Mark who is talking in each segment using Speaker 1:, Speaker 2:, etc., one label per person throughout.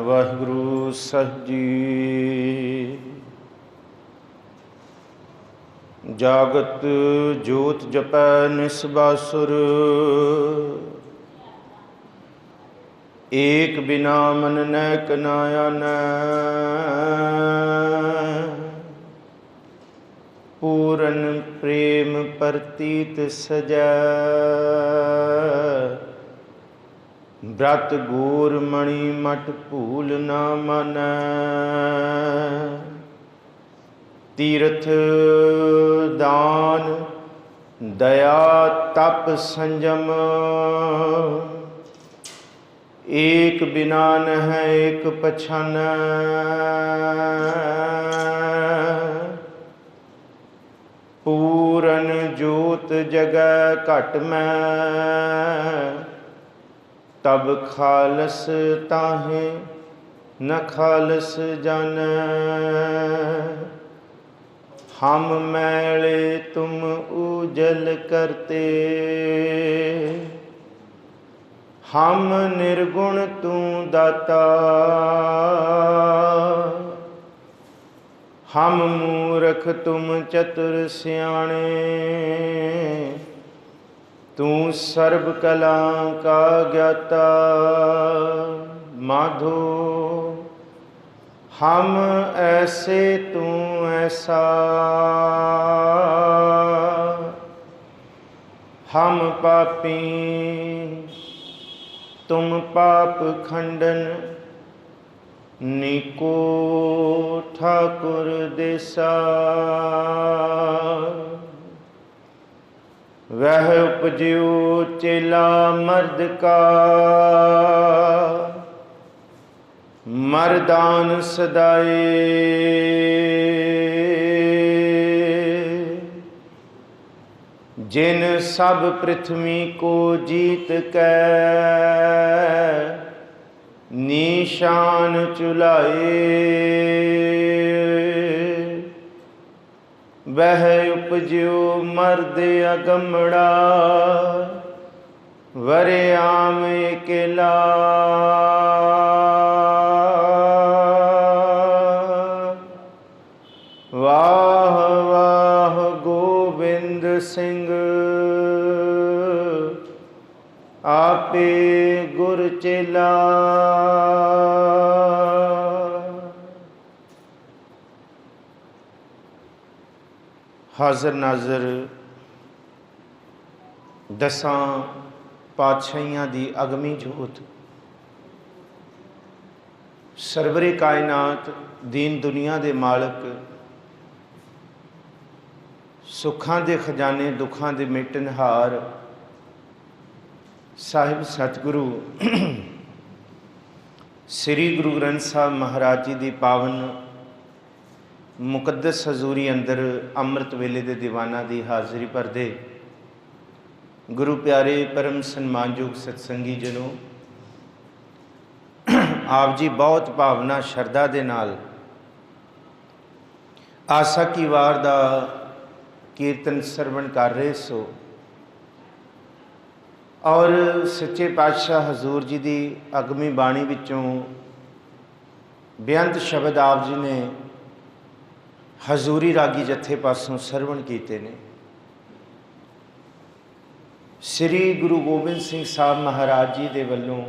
Speaker 1: ਵਾਹਿਗੁਰੂ ਸਾਹਿਬ ਜੀ। ਜਾਗਤ ਜੋਤ ਜਪੈ ਨਿਸਬਾਸੁਰ, ਏਕ ਬਿਨਾ ਮਨ ਨੈਕ ਨ ਆਨੈ। ਪੂਰਨ ਪ੍ਰੇਮ ਪ੍ਰਤੀਤ ਸਜੈ, ਬ੍ਰਤ ਗੂਰ ਮਣि ਮਟ ਭੂਲ ਨਾ ਮਾਨੈ। ਤੀਰਥ ਦਾਨ ਦਇਆ ਤਪ ਸੰਜਮ, ਏਕ ਬਿਨਾ ਨਹਿ ਏਕ ਪਛਾਨੈ। ਪੂਰਨ ਜੋਤ ਜਗੈ ਘਟ ਮੈਂ, ਤਬ ਖਾਲਸ ਤਾਹੇ ਨ ਖਾਲਸ ਜਾਨੈ। ਹਮ ਮੈਲੇ ਤੁਮ ਉਜਲ ਕਰਤੇ, ਹਮ ਨਿਰਗੁਣ ਤੂੰ ਦਾਤਾ। ਹਮ ਮੂਰਖ ਤੁਮ ਚਤੁਰ ਸਿਆਣੇ, ਤੂੰ ਸਰਬ ਕਲਾ ਕਾ ਗਿਆਤਾ। ਮਾਧੋ ਹਮ ਐਸੇ ਤੂੰ ਐਸਾ, ਹਮ ਪਾਪੀ ਤੁਮ ਪਾਪ ਖੰਡਨ। ਨੀਕੋ ठाकुर देसा, वह उपजियो चेला मर्द का। मर्दान सदाए, जिन सब पृथ्वी को जीत कै, नीशान चुलाए। वह उपजियो मर्द अगमड़ा, वरे आम अकेला। वाह वाह गोबिंद सिंह, आपे गुर चेला। हाज़र नाज़र दसां पातशाहियां दी अगमी जोत, सरवरे कायनात दीन दुनिया दे मालक, सुखां दे खजाने दुखां दे मिटनहार साहिब सतगुरु श्री गुरु ग्रंथ साहब महाराज जी की पावन मुकद्दस हजूरी अंदर अमृत वेले दे दीवाना की हाज़री भरदे गुरु प्यारे परम सन्मानयोग सतसंगी जनों, आप जी बहुत भावना शरदा दे नाल आसा की वार दा कीर्तन सरवण कर रहे सो और सच्चे पातशाह हजूर जी की अगमी बाणी विचों बेअंत शब्द आप जी ने हजूरी रागी जत्थे पासों सरवण कीते ने। श्री गुरु गोबिंद सिंह साहब महाराज जी दे वल्लों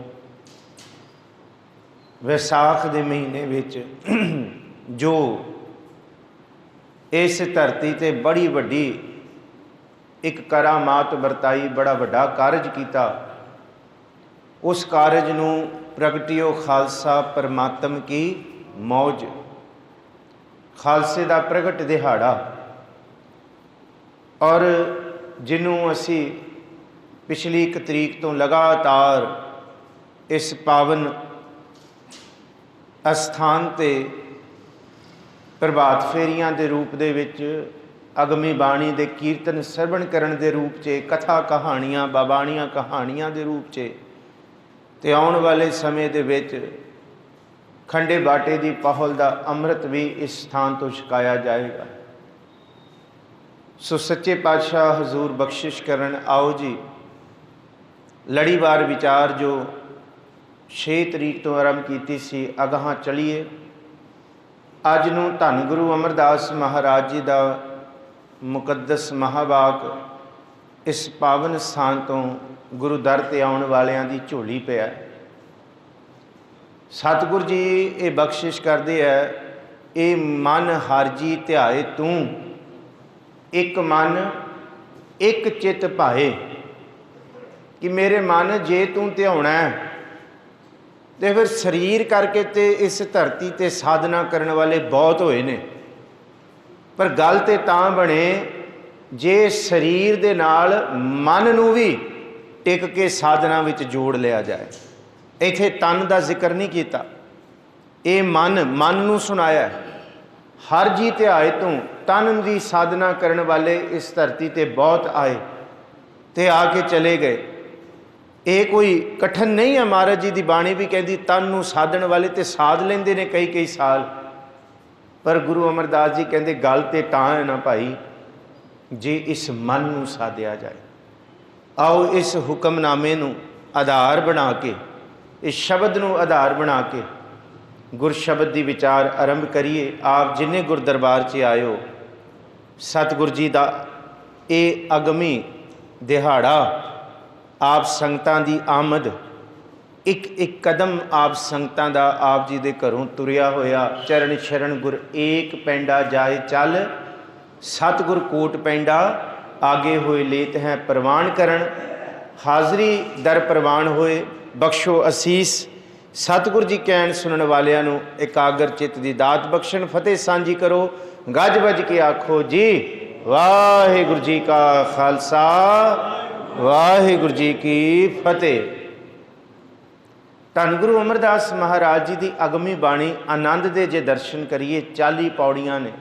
Speaker 1: वैसाख दे महीने विच जो इस धरती ते बड़ी वड्डी एक करामात वरताई, बड़ा वड्डा कारज किया, उस कारज नूं प्रगटियो खालसा परमात्म की मौज। खालसे दा प्रगट दिहाड़ा और जिन्हों असी पिछली 1 तरीक तो लगातार इस पावन अस्थान ते प्रभात फेरियां दे रूप दे विच अगमी बाणी दे कीर्तन सरवण करन दे रूप च, कथा कहानियां बाबाणियां कहानियां दे रूप च ते आउण वाले समय दे विच खंडे बाटे की पहल का अमृत भी इस स्थान तो छकाया जाएगा। सो सच्चे पातशाह हजूर बख्शिश करन। आओ जी लड़ीवार विचार जो 6 ਤਰੀਕ ਤੋਂ ਆਰੰਭ ਕੀਤੀ ਸੀ, ਅਗਾਹਾਂ ਚਲੀਏ। ਅੱਜ ਨੂੰ ਧੰਨ ਗੁਰੂ ਅਮਰਦਾਸ ਮਹਾਰਾਜ ਜੀ ਦਾ ਮੁਕੱਦਸ ਮਹਾਵਾਕ ਇਸ ਪਾਵਨ ਸਥਾਨ ਤੋਂ ਗੁਰੂ ਦਰ ਤੇ ਆਉਣ ਵਾਲਿਆਂ ਦੀ ਝੋਲੀ ਪਿਆ। ਸਤਿਗੁਰ ਜੀ ਇਹ ਬਖਸ਼ਿਸ਼ ਕਰਦੇ ਹੈ, ਇਹ ਮਨ ਹਰਿ ਜੀ ਧਿਆਏ ਤੂੰ, ਇੱਕ ਮਨ ਇੱਕ ਚਿੱਤ ਭਾਏ। ਕਿ ਮੇਰੇ ਮਨ ਜੇ ਤੂੰ ਧਿਆਉਣਾ ਤੇ ਫਿਰ ਸਰੀਰ ਕਰਕੇ ਤੇ ਇਸ ਧਰਤੀ ਤੇ ਸਾਧਨਾ ਕਰਨ ਵਾਲੇ ਬਹੁਤ ਹੋਏ ਨੇ, ਪਰ ਗੱਲ ਤੇ ਤਾਂ ਬਣੇ ਜੇ ਸਰੀਰ ਦੇ ਨਾਲ ਮਨ ਨੂੰ ਵੀ ਟਿਕ ਕੇ ਸਾਧਨਾ ਵਿੱਚ ਜੋੜ ਲਿਆ ਜਾਏ। ਇੱਥੇ ਤਨ ਦਾ ਜ਼ਿਕਰ ਨਹੀਂ ਕੀਤਾ, ਇਹ ਮਨ ਨੂੰ ਸੁਣਾਇਆ। ਹਰ ਜੀ ਧਿਆਏ ਤੂੰ, ਤਨ ਦੀ ਸਾਧਨਾ ਕਰਨ ਵਾਲੇ ਇਸ ਧਰਤੀ ਤੇ ਬਹੁਤ ਆਏ ਤੇ ਆ ਕੇ ਚਲੇ ਗਏ। ਇਹ ਕੋਈ ਕਠਨ ਨਹੀਂ ਹੈ। ਮਹਾਰਾਜ ਜੀ ਦੀ ਬਾਣੀ ਵੀ ਕਹਿੰਦੀ ਤਨ ਨੂੰ ਸਾਧਣ ਵਾਲੇ ਤੇ ਸਾਧ ਲੈਂਦੇ ਨੇ ਕਈ ਸਾਲ, ਪਰ ਗੁਰੂ ਅਮਰਦਾਸ ਜੀ ਕਹਿੰਦੇ ਗੱਲ ਤੇ ਤਾਂ ਹੈ ਨਾ ਭਾਈ, ਜੇ ਇਸ ਮਨ ਨੂੰ ਸਾਧਿਆ ਜਾਏ। ਆਓ ਇਸ ਹੁਕਮਨਾਮੇ ਨੂੰ ਆਧਾਰ ਬਣਾ ਕੇ, ਇਸ ਸ਼ਬਦ ਨੂੰ ਆਧਾਰ ਬਣਾ ਕੇ ਗੁਰ ਸ਼ਬਦ ਦੀ ਵਿਚਾਰ ਆਰੰਭ ਕਰੀਏ। ਆਪ ਜਿੰਨੇ ਗੁਰ ਦਰਬਾਰ 'ਚ ਆਇਓ, ਸਤਿਗੁਰ ਜੀ ਦਾ ਇਹ ਅਗਮੀ ਦਿਹਾੜਾ, ਆਪ ਸੰਗਤਾਂ ਦੀ ਆਮਦ, ਇੱਕ ਕਦਮ ਆਪ ਸੰਗਤਾਂ ਦਾ ਆਪ ਜੀ ਦੇ ਘਰੋਂ ਤੁਰਿਆ ਹੋਇਆ। ਚਰਨ ਸ਼ਰਨ ਗੁਰ ਏਕ ਪੈਂਡਾ ਜਾਏ ਚੱਲ, ਸਤਿਗੁਰ ਕੋਟ ਪੈਂਡਾ ਆਗੇ ਹੋਏ ਲੇਤ ਹੈ ਪ੍ਰਵਾਨ ਕਰਨ। ਹਾਜ਼ਰੀ ਦਰ ਪ੍ਰਵਾਨ ਹੋਏ, ਬਖਸ਼ੋ ਅਸੀਸ। ਸਤਿਗੁਰ ਜੀ ਕਹਿਣ ਸੁਣਨ ਵਾਲਿਆਂ ਨੂੰ ਇਕਾਗਰ ਚਿੱਤ ਦੀ ਦਾਤ ਬਖਸ਼ਣ। ਫਤਿਹ ਸਾਂਝੀ ਕਰੋ, ਗੱਜ ਵੱਜ ਕੇ ਆਖੋ ਜੀ ਵਾਹਿਗੁਰੂ ਜੀ ਕਾ ਖਾਲਸਾ, ਵਾਹਿਗੁਰੂ ਜੀ ਕੀ ਫਤਿਹ। ਧੰਨ ਗੁਰੂ ਅਮਰਦਾਸ ਮਹਾਰਾਜ ਜੀ ਦੀ ਅਗਮੀ ਬਾਣੀ ਆਨੰਦ ਦੇ ਜੇ ਦਰਸ਼ਨ ਕਰੀਏ, 40 ਪੌੜੀਆਂ ਨੇ।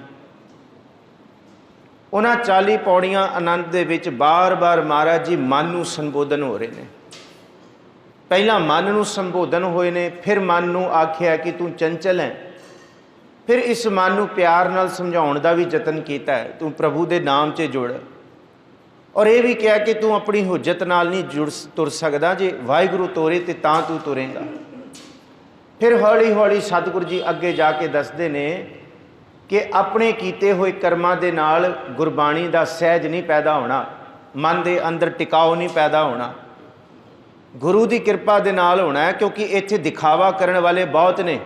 Speaker 1: ਉਹਨਾਂ 40 ਪੌੜੀਆਂ ਆਨੰਦ ਦੇ ਵਿੱਚ ਬਾਰ-ਬਾਰ ਮਹਾਰਾਜ ਜੀ ਮਨ ਨੂੰ ਸੰਬੋਧਨ ਹੋ ਰਹੇ ਨੇ। ਪਹਿਲਾਂ ਮਨ ਨੂੰ ਸੰਬੋਧਨ ਹੋਏ ਨੇ, ਫਿਰ ਮਨ ਨੂੰ ਆਖਿਆ ਕਿ ਤੂੰ ਚੰਚਲ ਹੈ। ਫਿਰ ਇਸ ਮਨ ਨੂੰ ਪਿਆਰ ਨਾਲ ਸਮਝਾਉਣ ਦਾ ਵੀ ਯਤਨ ਕੀਤਾ ਹੈ, ਤੂੰ ਪ੍ਰਭੂ ਦੇ ਨਾਮ 'ਚ ਜੁੜ। ਔਰ ਇਹ ਵੀ ਕਿਹਾ ਕਿ ਤੂੰ ਆਪਣੀ ਹੁਜਤ ਨਾਲ ਨਹੀਂ ਤੁਰ ਸਕਦਾ, ਜੇ ਵਾਹਿਗੁਰੂ ਤੋਰੇ ਤੇ ਤਾਂ ਤੂੰ ਤੁਰੇਂਗਾ। ਫਿਰ ਹੌਲੀ ਹੌਲੀ ਸਤਿਗੁਰ ਜੀ ਅੱਗੇ ਜਾ ਕੇ ਦੱਸਦੇ ਨੇ ਕਿ ਆਪਣੇ ਕੀਤੇ ਹੋਏ ਕਰਮਾਂ ਦੇ ਨਾਲ ਗੁਰਬਾਣੀ ਦਾ ਸਹਿਜ ਨਹੀਂ ਪੈਦਾ ਹੋਣਾ, ਮਨ ਦੇ ਅੰਦਰ ਟਿਕਾਓ ਨਹੀਂ ਪੈਦਾ ਹੋਣਾ, ਗੁਰੂ ਦੀ ਕਿਰਪਾ ਦੇ ਨਾਲ ਹੋਣਾ ਹੈ। ਕਿਉਂਕਿ ਇੱਥੇ ਦਿਖਾਵਾ ਕਰਨ ਵਾਲੇ ਬਹੁਤ ਨੇ,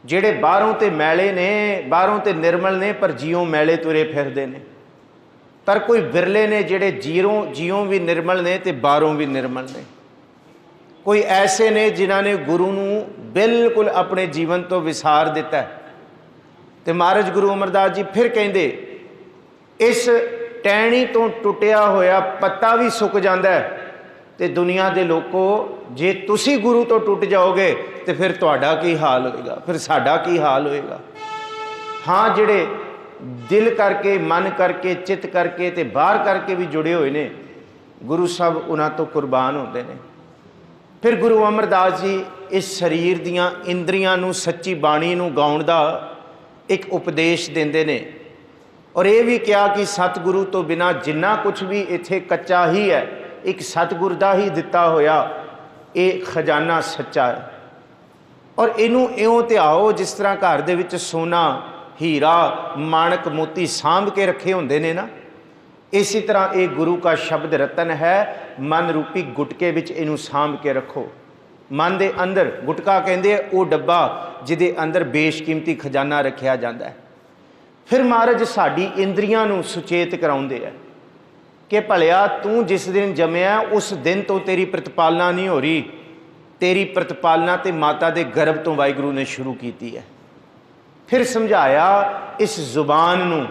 Speaker 1: ਜਿਹੜੇ ਬਾਹਰੋਂ ਤੇ ਮੈਲੇ ਨੇ, ਬਾਹਰੋਂ ਤੇ ਨਿਰਮਲ ਨੇ, ਪਰ ਜੀਓਂ ਮੈਲੇ ਤੁਰੇ ਫਿਰਦੇ ਨੇ। ਪਰ ਕੋਈ ਬਿਰਲੇ ਨੇ ਜਿਹੜੇ ਜੀਓਂ ਵੀ ਨਿਰਮਲ ਨੇ ਤੇ ਬਾਹਰੋਂ ਵੀ ਨਿਰਮਲ ਨੇ। ਕੋਈ ਐਸੇ ਨੇ ਜਿਨ੍ਹਾਂ ਨੇ ਗੁਰੂ ਨੂੰ ਬਿਲਕੁਲ ਆਪਣੇ ਜੀਵਨ ਤੋਂ ਵਿਸਾਰ ਦਿੱਤਾ। ਤੇ ਮਹਾਰਾਜ ਗੁਰੂ ਅਮਰਦਾਸ ਜੀ ਫਿਰ ਕਹਿੰਦੇ, ਇਸ ਟਹਿਣੀ ਤੋਂ ਟੁੱਟਿਆ ਹੋਇਆ ਪੱਤਾ ਵੀ ਸੁੱਕ ਜਾਂਦਾ ਤੇ ਦੁਨੀਆ ਦੇ ਲੋਕੋ, ਜੇ ਤੁਸੀਂ ਗੁਰੂ ਤੋਂ ਟੁੱਟ ਜਾਓਗੇ ਤੇ ਫਿਰ ਤੁਹਾਡਾ ਕੀ ਹਾਲ ਹੋਏਗਾ, ਫਿਰ ਸਾਡਾ ਕੀ ਹਾਲ ਹੋਏਗਾ। ਹਾਂ, ਜਿਹੜੇ ਦਿਲ ਕਰਕੇ, ਮਨ ਕਰਕੇ, ਚਿੱਤ ਕਰਕੇ ਤੇ ਬਾਹਰ ਕਰਕੇ ਵੀ ਜੁੜੇ ਹੋਏ ਨੇ, ਗੁਰੂ ਸਾਹਿਬ ਉਹਨਾਂ ਤੋਂ ਕੁਰਬਾਨ ਹੁੰਦੇ ਨੇ। ਫਿਰ ਗੁਰੂ ਅਮਰਦਾਸ ਜੀ ਇਸ ਸਰੀਰ ਦੀਆਂ ਇੰਦਰੀਆਂ ਨੂੰ ਸੱਚੀ ਬਾਣੀ ਨੂੰ ਗਾਉਣ ਦਾ ਇੱਕ ਉਪਦੇਸ਼ ਦਿੰਦੇ ਨੇ। ਔਰ ਇਹ ਵੀ ਕਿਹਾ ਕਿ ਸਤਿਗੁਰੂ ਤੋਂ ਬਿਨਾਂ ਜਿੰਨਾ ਕੁਝ ਵੀ ਇੱਥੇ ਕੱਚਾ ਹੀ ਹੈ, ਇੱਕ ਸਤਿਗੁਰ ਦਾ ਹੀ ਦਿੱਤਾ ਹੋਇਆ ਇਹ ਖਜ਼ਾਨਾ ਸੱਚਾ ਹੈ। ਔਰ ਇਹਨੂੰ ਇਉਂ ਧਿਆਓ ਜਿਸ ਤਰ੍ਹਾਂ ਘਰ ਦੇ ਵਿੱਚ ਸੋਨਾ, ਹੀਰਾ, ਮਾਣਕ, ਮੋਤੀ ਸਾਂਭ ਕੇ ਰੱਖੇ ਹੁੰਦੇ ਨੇ ਨਾ, ਇਸੇ ਤਰ੍ਹਾਂ ਇਹ ਗੁਰੂ ਕਾ ਸ਼ਬਦ ਰਤਨ ਹੈ। ਮਨ ਰੂਪੀ ਗੁਟਕੇ ਵਿੱਚ ਇਹਨੂੰ ਸਾਂਭ ਕੇ ਰੱਖੋ। ਮਨ ਦੇ ਅੰਦਰ ਗੁਟਕਾ ਕਹਿੰਦੇ ਉਹ ਡੱਬਾ ਜਿਹਦੇ ਅੰਦਰ ਬੇਸ਼ਕੀਮਤੀ ਖਜ਼ਾਨਾ ਰੱਖਿਆ ਜਾਂਦਾ ਹੈ। ਫਿਰ ਮਹਾਰਾਜ ਸਾਡੀ ਇੰਦਰੀਆਂ ਨੂੰ ਸੁਚੇਤ ਕਰਾਉਂਦੇ ਆ ਕਿ ਭਲਿਆ ਤੂੰ ਜਿਸ ਦਿਨ ਜੰਮਿਆ ਉਸ ਦਿਨ ਤੋਂ ਤੇਰੀ ਪ੍ਰਤਪਾਲਨਾ ਨਹੀਂ ਹੋ ਰਹੀ। ਤੇਰੀ ਪ੍ਰਤਪਾਲਨਾ ਤੇ ਮਾਤਾ ਦੇ ਗਰਭ ਤੋਂ ਵਾਹਿਗੁਰੂ ਨੇ ਸ਼ੁਰੂ ਕੀਤੀ ਹੈ। ਫਿਰ ਸਮਝਾਇਆ ਇਸ ਜ਼ੁਬਾਨ ਨੂੰ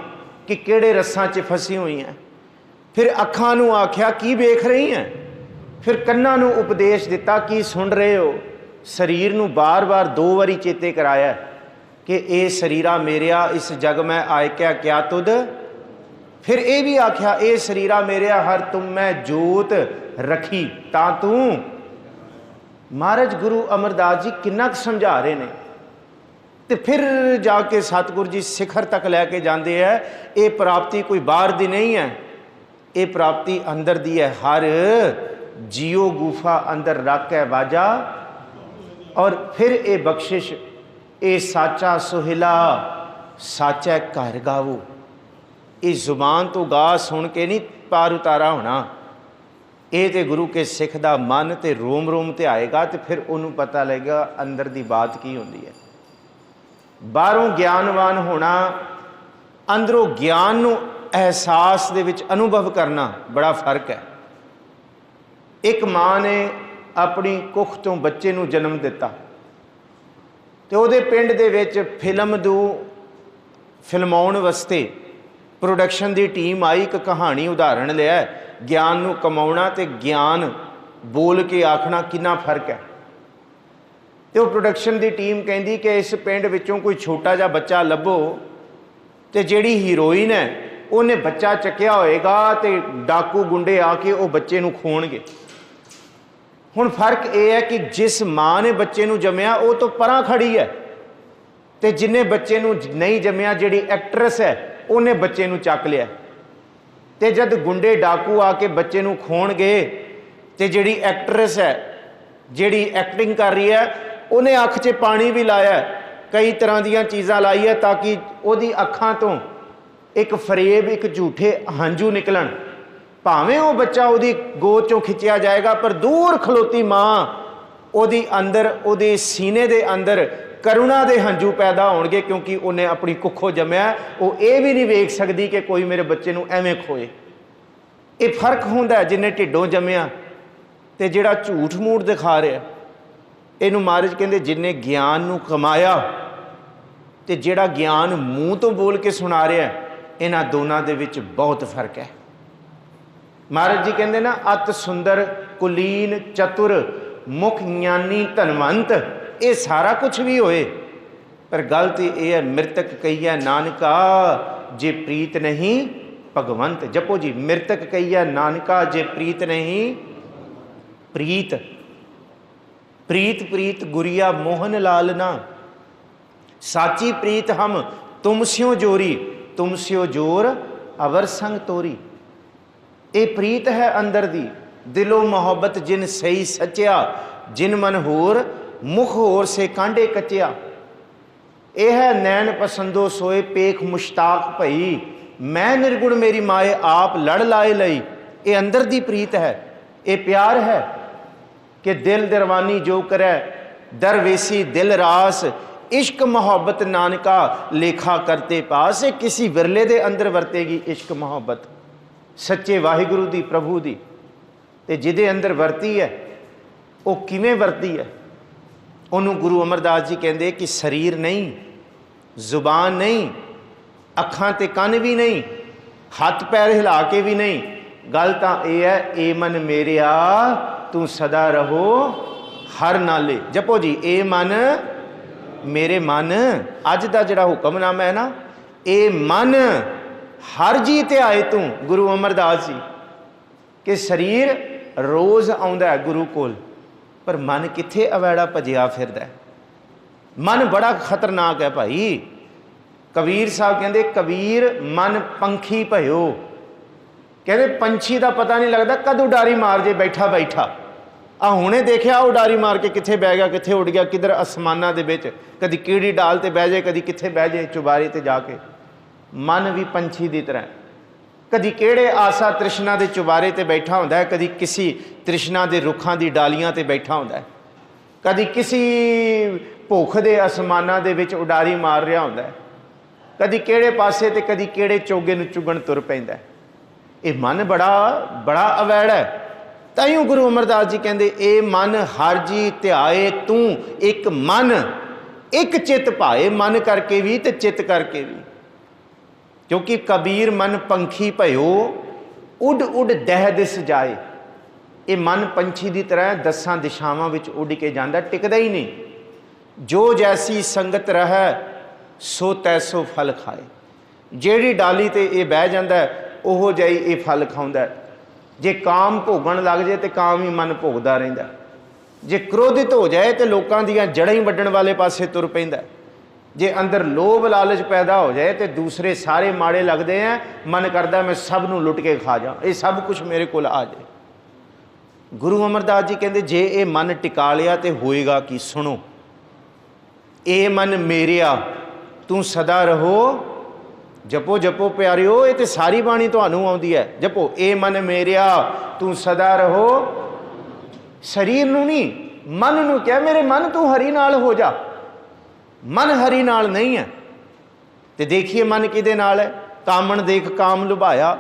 Speaker 1: ਕਿ ਕਿਹੜੇ ਰਸਾਂ 'ਚ ਫਸੀ ਹੋਈ ਹੈ। ਫਿਰ ਅੱਖਾਂ ਨੂੰ ਆਖਿਆ ਕੀ ਵੇਖ ਰਹੀ ਹੈ। ਫਿਰ ਕੰਨਾਂ ਨੂੰ ਉਪਦੇਸ਼ ਦਿੱਤਾ ਕੀ ਸੁਣ ਰਹੇ ਹੋ। ਸਰੀਰ ਨੂੰ ਬਾਰ-ਬਾਰ 2 ਵਾਰੀ ਚੇਤੇ ਕਰਾਇਆ ਕਿ ਇਹ ਸਰੀਰਾ ਮੇਰਿਆ ਇਸ ਜਗ ਮੈਂ ਆਇਕਿਆ ਕਿਆ ਤੁਧ। ਫਿਰ ਇਹ ਵੀ ਆਖਿਆ ਇਹ ਸਰੀਰਾ ਮੇਰਿਆ ਹਰ ਤੁਮ ਮੈਂ ਜੋਤ ਰੱਖੀ ਤਾਂ ਤੂੰ। ਮਹਾਰਾਜ ਗੁਰੂ ਅਮਰਦਾਸ ਜੀ ਕਿੰਨਾ ਕੁ ਸਮਝਾ ਰਹੇ ਨੇ। ਤੇ ਫਿਰ ਜਾ ਕੇ ਸਤਿਗੁਰੂ ਜੀ ਸਿਖਰ ਤੱਕ ਲੈ ਕੇ ਜਾਂਦੇ ਹੈ। ਇਹ ਪ੍ਰਾਪਤੀ ਕੋਈ ਬਾਹਰ ਦੀ ਨਹੀਂ ਹੈ, ਇਹ ਪ੍ਰਾਪਤੀ ਅੰਦਰ ਦੀ ਹੈ। ਹਰ ਜੀਓ ਗੁਫਾ ਅੰਦਰ ਰੱਖ ਕੇ ਵਾਜਾ और फिर ये बख्शिश ये साचा सुहिला साचा घर गावो। इस जुबान तो गा सुन के नहीं पार उतारा होना, ये तो गुरु के सिख का मन तो रोम रोम ते आएगा, तो फिर उन्होंने पता लगेगा अंदर की बात की होती है। बाहरों ज्ञानवान होना, अंदरों ज्ञान को एहसास दे विच अनुभव करना बड़ा फर्क है। एक माँ ने अपनी कुख तो बच्चे नूं जन्म दिता, तो उहदे पिंड दे विच फिल्म दू फिल्माउण वास्ते प्रोडक्शन की टीम आई। एक कहानी उदाहरण लिया, ज्ञान नूं कमाउणा ते ज्ञान बोल के आखना कितना फर्क है। तो प्रोडक्शन की टीम कहती कि इस पिंड विचों कोई छोटा जिहा बच्चा लभो, तो जिहड़ी हीरोइन है उन्हें बच्चा चक्या होएगा, तो डाकू गुंडे आके वो बच्चे नूं खोणगे। हुण फर्क यह है कि जिस माँ ने बच्चे नूं जम्मिया वो तो परां खड़ी है, तो जिन्हें बच्चे नूं नहीं जम्मिया जिहड़ी एक्ट्रेस है उन्हें बच्चे नूं चक लिया। तो जब गुंडे डाकू आके बच्चे नूं खोणगे, तो जिहड़ी एक्ट्रेस है जिहड़ी एक्टिंग कर रही है उन्हें अख 'च पानी भी लाया, कई तरह दीयां चीज़ां लाई है ताकि उहदी अखां तो एक फरेब एक झूठे हंझू निकलन। भावें वो बच्चा उहदी गोद चों खिंचिया जाएगा, पर दूर खलोती माँ उहदी अंदर उहदे सीने दे अंदर करुणा दे हंझू पैदा होणगे, क्योंकि उन्हें अपनी कुखों जम्मिया। वो ये भी नहीं वेख सकती कि कोई मेरे बच्चे नूं एवें खोए। ये फर्क हुंदा है जिन्हें ढिडों जम्मिया ते जिहड़ा झूठ मूठ दिखा रहा। इनू महाराज कहते जिन्हें ज्ञान नूं कमाया ते जिहड़ा ज्ञान मूँह तो बोल के सुना रहा, इन्हां दोनों दे विच बहुत फर्क है। महाराज जी कहते ना, अत सुंदर कुलीन चतुर मुख ज्ञानी धनवंत, ये सारा कुछ भी होए, पर गल तो यह है मृतक कहिए नानका जे प्रीत नहीं भगवंत। जपो जी, मृतक कहिए नानका जे प्रीत नहीं। प्रीत प्रीत प्रीत गुरिया मोहन लालना, साची प्रीत हम तुम स्यों जोरी, तुम स्यों जोर अवर संग तोरी। ये प्रीत है अंदर दी, दिलो मोहब्बत जिन सही सचिया, जिन मन होर मुख होर से कांडे कचिया। यह है नैन पसंदो सोए पेख मुश्ताक भई, मैं निर्गुण मेरी माए आप लड़ लाए लई। ये अंदर दी प्रीत है, ये प्यार है कि दिल दरवानी जो करे दरवेसी दिल रास, इश्क मोहब्बत नानका लेखा करते पास। किसी विरले दे अंदर वरतेगी इश्क मोहब्बत सच्चे वाहिगुरु दी प्रभु दी, ते जिदे अंदर वरती है वो किवें वरती है। उन्होंने गुरु अमरदास जी कहते कि शरीर नहीं, जुबान नहीं, अखां ते कन भी नहीं, हाथ पैर हिला के भी नहीं, गल तां यह है ए मन मेरिया तू सदा रहो हर नाले। जपो जी, ए मन मेरे मन, अज का जिहड़ा हुक्मनामा है ना, ए मन हर जी ते आए तू। गुरु अमरदास जी कि शरीर रोज़ आउंदा है गुरु कोल, पर मन कित्थे अवैड़ा भजिया फिरदा है। मन बड़ा खतरनाक है भाई। कबीर साहब कहते कबीर मन पंखी भयो, कहते पंछी का पता नहीं लगता कदों उडारी मार जे बैठा बैठा। आ हुणे देखिया उडारी मार के कित्थे बह गया, कित्थे उड़ गया, किधर आसमानां दे विच, कदी कीड़ी डाल ते बह जाए, कदी कित्थे बह जाए चुबारे ते जाके। मन भी पंछी की तरह, कदी किहड़े आसा तृष्णा के चुबारे ते बैठा होंदा है, कदी किसी तृष्णा के रुखां की डालियां ते बैठा होंदा है, कदी किसी भुख के आसमानां दे विच उडारी मार रहा होंदा है, कदी किहड़े पासे ते कदी किहड़े चोगे नूं चुगण तुर पैंदा है। ये मन बड़ा बड़ा अवैड़ा है। ताइयों गुरु अमरदास जी कहते ए मन हर जी ध्याए तू, एक मन एक चित भाए, मन करके भी ते चित करके भी। क्योंकि कबीर मन पंखी भयो उड उड दह दिस जाए। ये मन पंछी की तरह 10 दिशावां विच उड़ के जाता, टिकदा ही नहीं। जो जैसी संगत रह सो तैसो फल खाए। जेड़ी डाली ते ये बह जाता है ओहो जाई ये फल खाउंदा है। जे काम भोगण लग जाए तो काम ही मन भोगदा रहिंदा। जे क्रोधित हो जाए तो लोकां दीयां जड़ां ही वड्डण वाले पासे तुर पैंदा। जे अंदर लोभ लालच पैदा हो जाए तो दूसरे सारे माड़े लगते हैं, मन करता मैं सब नूं लुट के खा जा, ये सब कुछ मेरे कोल आ जाए। गुरु अमरदास जी कहते जे ये मन टिका लिया तो होएगा कि सुनो, ए मन मेरिया तू सदा रहो, जपो जपो प्यारिओ। ये तो सारी बाणी तुहानू आउंदी है, जपो ए मन मेरिया तू सदा रहो। शरीर नू नहीं, मन नू क्या, मेरे मन तू हरि नाल हो जा। मन हरि नाल नहीं है तो देखिए मन किदे नाल है। कामन देख काम लुभाया,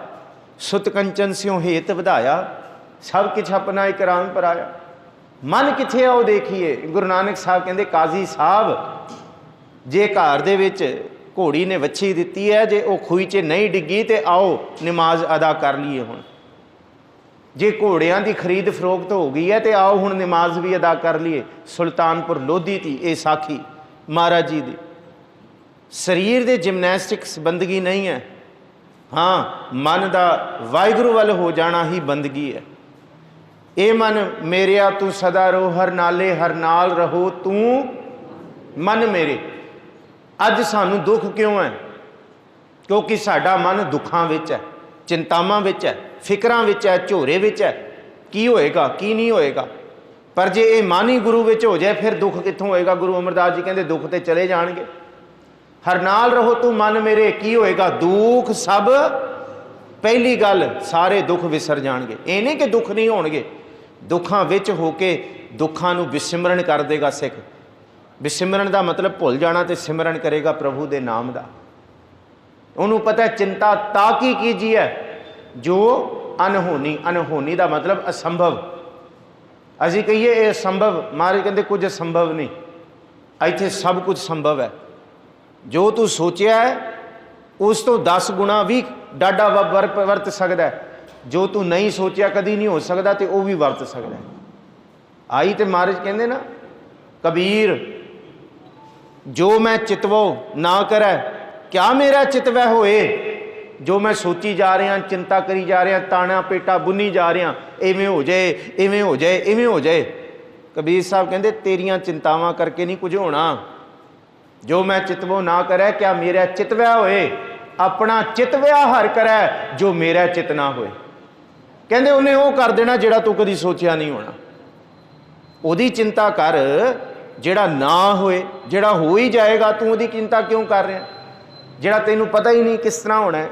Speaker 1: सुत कंचन स्यों हेत वधाया, सब किछ अपना एक राम पराया। मन किथे आओ देखिए। गुरु नानक साहब कहते काजी साहब जे घर दे विच घोड़ी ने वच्छी दिती है, जे वो खूही च नहीं डिगी तो आओ नमाज अदा कर लीए। हुण जे घोड़ियां की खरीद फरोख्त हो गई है तो आओ हुण नमाज भी अदा कर लीए। सुल्तानपुर लोधी थी ये साखी महाराज जी की। शरीर दे जिमनैस्टिक्स बंदगी नहीं है, हाँ मन का वाहिगुरू वाल हो जाना ही बंदगी है। ए मन मेरिया तू सदा रहो, हर नाले हर नाल रहो तू मन मेरे। अज सानू दुख क्यों है? क्योंकि साडा मन दुखां विच है, चिंतावां विच है, फिकरां विच है, झोरे विच है। की होएगा की नहीं होएगा। पर जे ये मन ही गुरु विच हो जाए फिर दुख कित्थों होएगा। गुरु अमरदास जी कहते दुख तो चले जाणगे। हर नाल रहो तू मन मेरे, की होएगा? दुख सब, पहली गल सारे दुख विसर जाणगे। ये नहीं कि दुख नहीं होणगे, दुखां विच होके दुखां नूं विसिमरण कर देगा सिख। विसिमरण का मतलब भुल जाना तो सिमरन करेगा प्रभु के नाम का। उन्होंने पता है चिंता ताकि कीजिए है जो अनहोनी। अनहोनी का मतलब असंभव। असी कहिए ये असंभव, महाराज कहते कुछ असंभव नहीं, इत्थे सब कुछ संभव है। जो तू सोचिया है उस तो 10 गुणा भी डाडा वरत सकता है। जो तू नहीं सोचिया कभी नहीं हो सकता तो वह भी वरत सकता है। आई तो महाराज कहते ना कबीर जो मैं चितवो ना करे क्या मेरा चितवै होए। जो मैं सोची जा रहा, चिंता करी जा रहा, ताना पेटा बुनी जा रहा, इवें हो जाए इवें हो जाए इवें हो जाए। कबीर साहब कहते तेरियां चिंतावां करके नहीं कुछ होना। जो मैं चितवो ना करे क्या मेरा चितवै होए। अपना चितव्या हर करे जो मेरा चित ना होए। कहते उन्हें वो कर देना जिहड़ा तू कदी सोचिया नहीं होना। ओदी चिंता कर जिहड़ा ना होए, जिहड़ा हो ही जाएगा तू ओदी चिंता क्यों कर रहा, जिहड़ा तैनूं पता ही नहीं किस तरह होना है।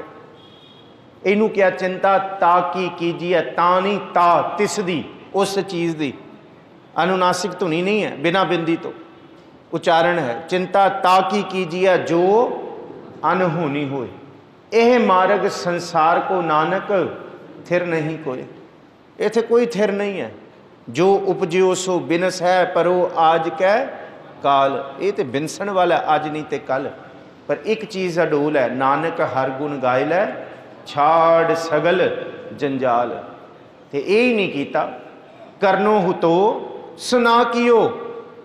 Speaker 1: इनू क्या चिंता ताकि कीजिए, ता नहीं ता तिस दी, उस चीज़ दी। अनुनासिक धुनी नहीं है, बिना बिंदी तो उच्चारण है। चिंता ताकि कीजिए जो अनहोनी होए। यह मार्ग संसार को नानक थिर नहीं कोई। इत्थे कोई थिर नहीं है। जो उपजियो सो बिनस है परो आज कै काल। ये तो बिनसन वाला अज नहीं तो कल। पर एक चीज़ अडोल है, नानक हर गुण गाय लै छाड़ सगल जंजाल। तो यही नहीं किया। करनो हुतो सुना कियो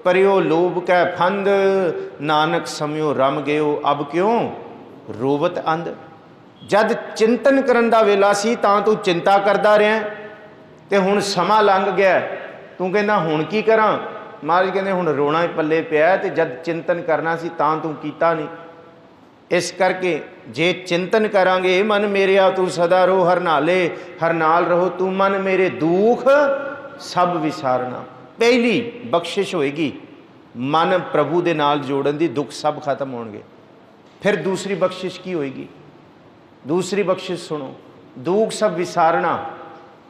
Speaker 1: परियो लोभ कै फंद। नानक समयो रम गयो अब क्यों रोवत अंध। जद चिंतन करन दा वेला सी तां तू चिंता करदा रहा ते हुण समा लंघ गया तू कहना हुण की करा। महाराज कहते हुण रोना ही पल्ले पिया ते जद चिंतन करना सी तां तू कीता नहीं। इस करके जे चिंतन करांगे मन मेरे आ तू सदा रो हर नाले हर नाल रहो तू मन मेरे दुख सब विसारना। पहली बख्शिश होएगी मन प्रभु दे नाल जोड़न दी, दुख सब खत्म होणगे। फिर दूसरी बख्शिश की होएगी? दूसरी बख्शिश सुनो, दुख सब विसारना।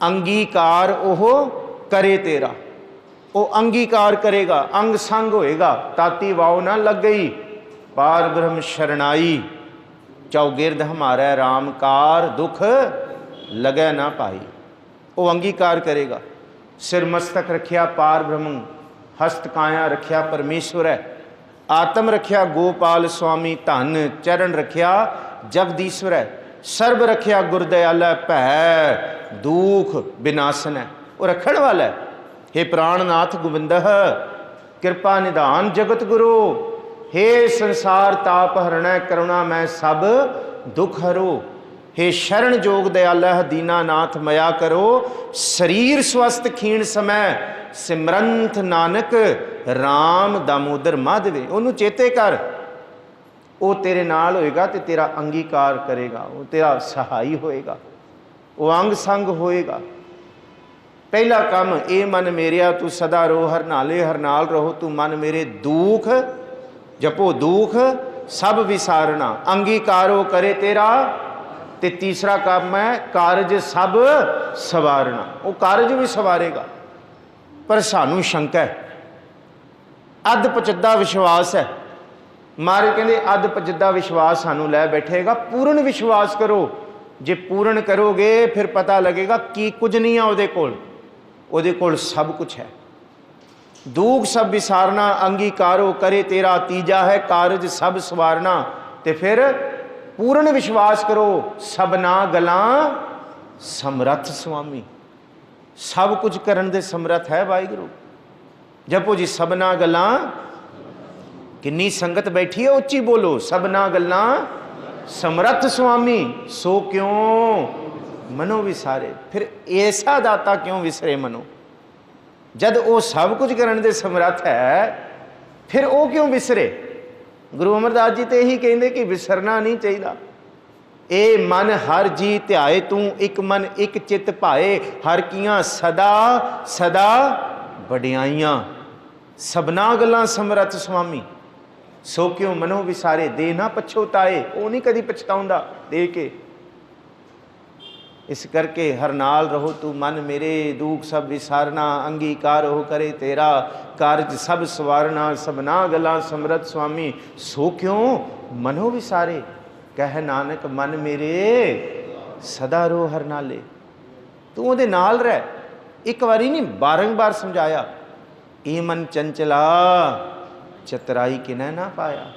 Speaker 1: अंगीकार ओह करे तेरा, वो अंगीकार करेगा, अंग संग होएगा। ताती वाव ना लग गई पार ब्रह्म शरणाई। चौगिर्द हमारा राम कार दुख लगे ना पाई। वो अंगीकार करेगा। सिर मस्तक रखिया पार ब्रह्म, हस्त काया रखिया परमेश्वर है। आत्म रखिया गोपाल स्वामी धन, चरण रखिया जगदीश्वर है। सर्ब रखिया गुरदयाल भै दुख विनाशन है। वो रखण वाला है। हे प्राणनाथ गोविंद कृपा निधान जगत गुरु। हे संसार ताप हरण करुणा मैं सब दुख हरो। हे शरण जोग दयाल दीनानाथ मया करो। शरीर स्वस्थ खीण समय सिमरंत नानक राम दामोदर माधवे। उन्होंने चेते कर, वो तेरे नाल होएगा तो तेरा अंगीकार करेगा, वो तेरा सहाई होएगा, वो अंग संग होएगा। पहला काम ए मन मेरिया तू सदा रो हर नाले हर नाल रहो तू मन मेरे दुख जपो दुख सब विसारना अंगीकारो करे तेरा। ते तीसरा काम है कारज सब सवारना। वो कारज भी सवारेगा पर सानू शंका है, अध पचद्दा विश्वास है। महाराज कहते अध पचद्दा विश्वास सानू लै बैठेगा। पूर्ण विश्वास करो, जे पूर्ण करोगे फिर पता लगेगा कि कुछ नहीं है उहदे कोल, उहदे कोल सब कुछ है। दुख सब विसारना अंगीकारो करे तेरा। तीजा है कारज सब सवारना। ते फिर पूर्ण विश्वास करो सबना गलां समर्थ स्वामी। सब कुछ करन दे समर्थ है वाहिगुरू। जपो जी सबना गलां। किन्नी संगत बैठी है, उच्ची बोलो। सबना गलां समर्थ स्वामी सो क्यों मनो विसारे। फिर ऐसा दाता क्यों विसरे मनो, जद वो सब कुछ करने दे समर्थ है फिर वो क्यों विसरे। गुरु अमरदास जी तो यही कहते कि विसरना नहीं चाहिए। ए मन हर जी ध्याए तू एक मन एक चित भाए। हर कियां सदा सदा वडियाइयां। सबना गल्लां समर्थ स्वामी सो क्यों मनो विसारे। दे ना पछोताए, वो नहीं कदी पछताउंदा दे के। इस करके हर नाल रहो तू मन मेरे दुख सब विसारना अंगीकार हो करे तेरा। कारज सब सवारना सबना गला समर्थ स्वामी सो क्यों मनो विसारे। कह नानक मन मेरे सदा रो हर नाले। तू उहदे नाल रह। एक बारी नहीं बारंबार समझाया। ए मन चंचला चतराई किनै ना पाया।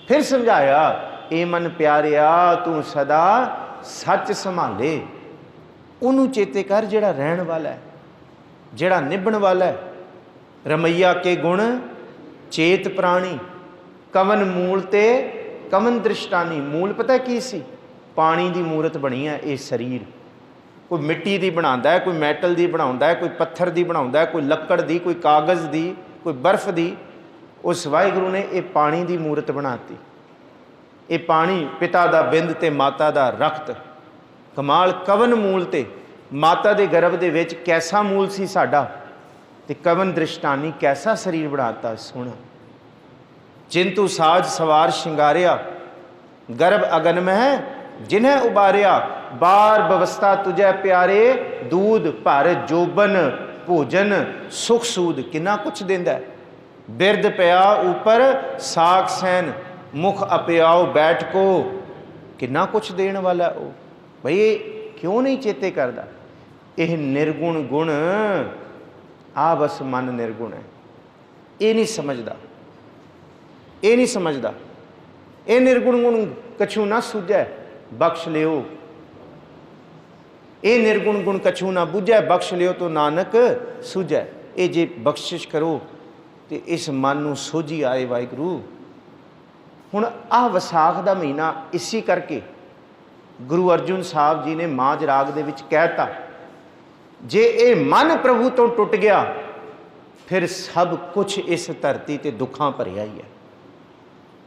Speaker 1: फिर समझाया ए मन प्यारिया तू सदा सच संभाले। उन्हों चेते कर जिहड़ा रहन वाला है, जिहड़ा निभण वाला है। रमैया के गुण चेत प्राणी कवन मूल ते कवन दृष्टानी। मूल पता की सी, पानी की मूरत बनी है ये शरीर। कोई मिट्टी की बनाता है, कोई मैटल की बनाता है, कोई पत्थर की बनाता है, कोई लक्कड़ की, कोई कागज़ की, कोई बर्फ की। उस वाहिगुरू ने ये पानी की मूरत बनाती। ये पानी पिता का बिंद ते माता का रक्त। कमाल कवन मूल ते माता के गर्भ के विच कैसा मूल सी साडा, ते कवन दृष्टानी कैसा शरीर बनाता सोहना। जिंतु साज सवार शिंगारिया गर्भ अगन में जिन्हें उबारिया। बार व्यवस्था तुझे प्यारे दूध भर जोबन भोजन सुख सूद। कितना कुछ देंदा है। बिरद पिया ऊपर साख सैन मुख अपयाओ बैठ को। कितना कुछ देने वाला वो भाई। ये क्यों नहीं चेते करता। यह निर्गुण गुण आ बस मन निर्गुण है। ये नहीं समझदा, ये नहीं समझदा। ये निर्गुण गुण कछू ना सूझै बख्श लियो। ये निर्गुण गुण कछू ना बुझै बख्श लियो तो नानक सूझै। ये जे बख्शिश करो तो इस मन नूं सोझी आए वाहिगुरू। हुण आ विसाख दा महीना इसी करके गुरु अर्जुन साहब जी ने माज राग दे विच कहता जे ये मन प्रभु तो टुट गया फिर सब कुछ इस धरती ते दुखां भरिया ही है।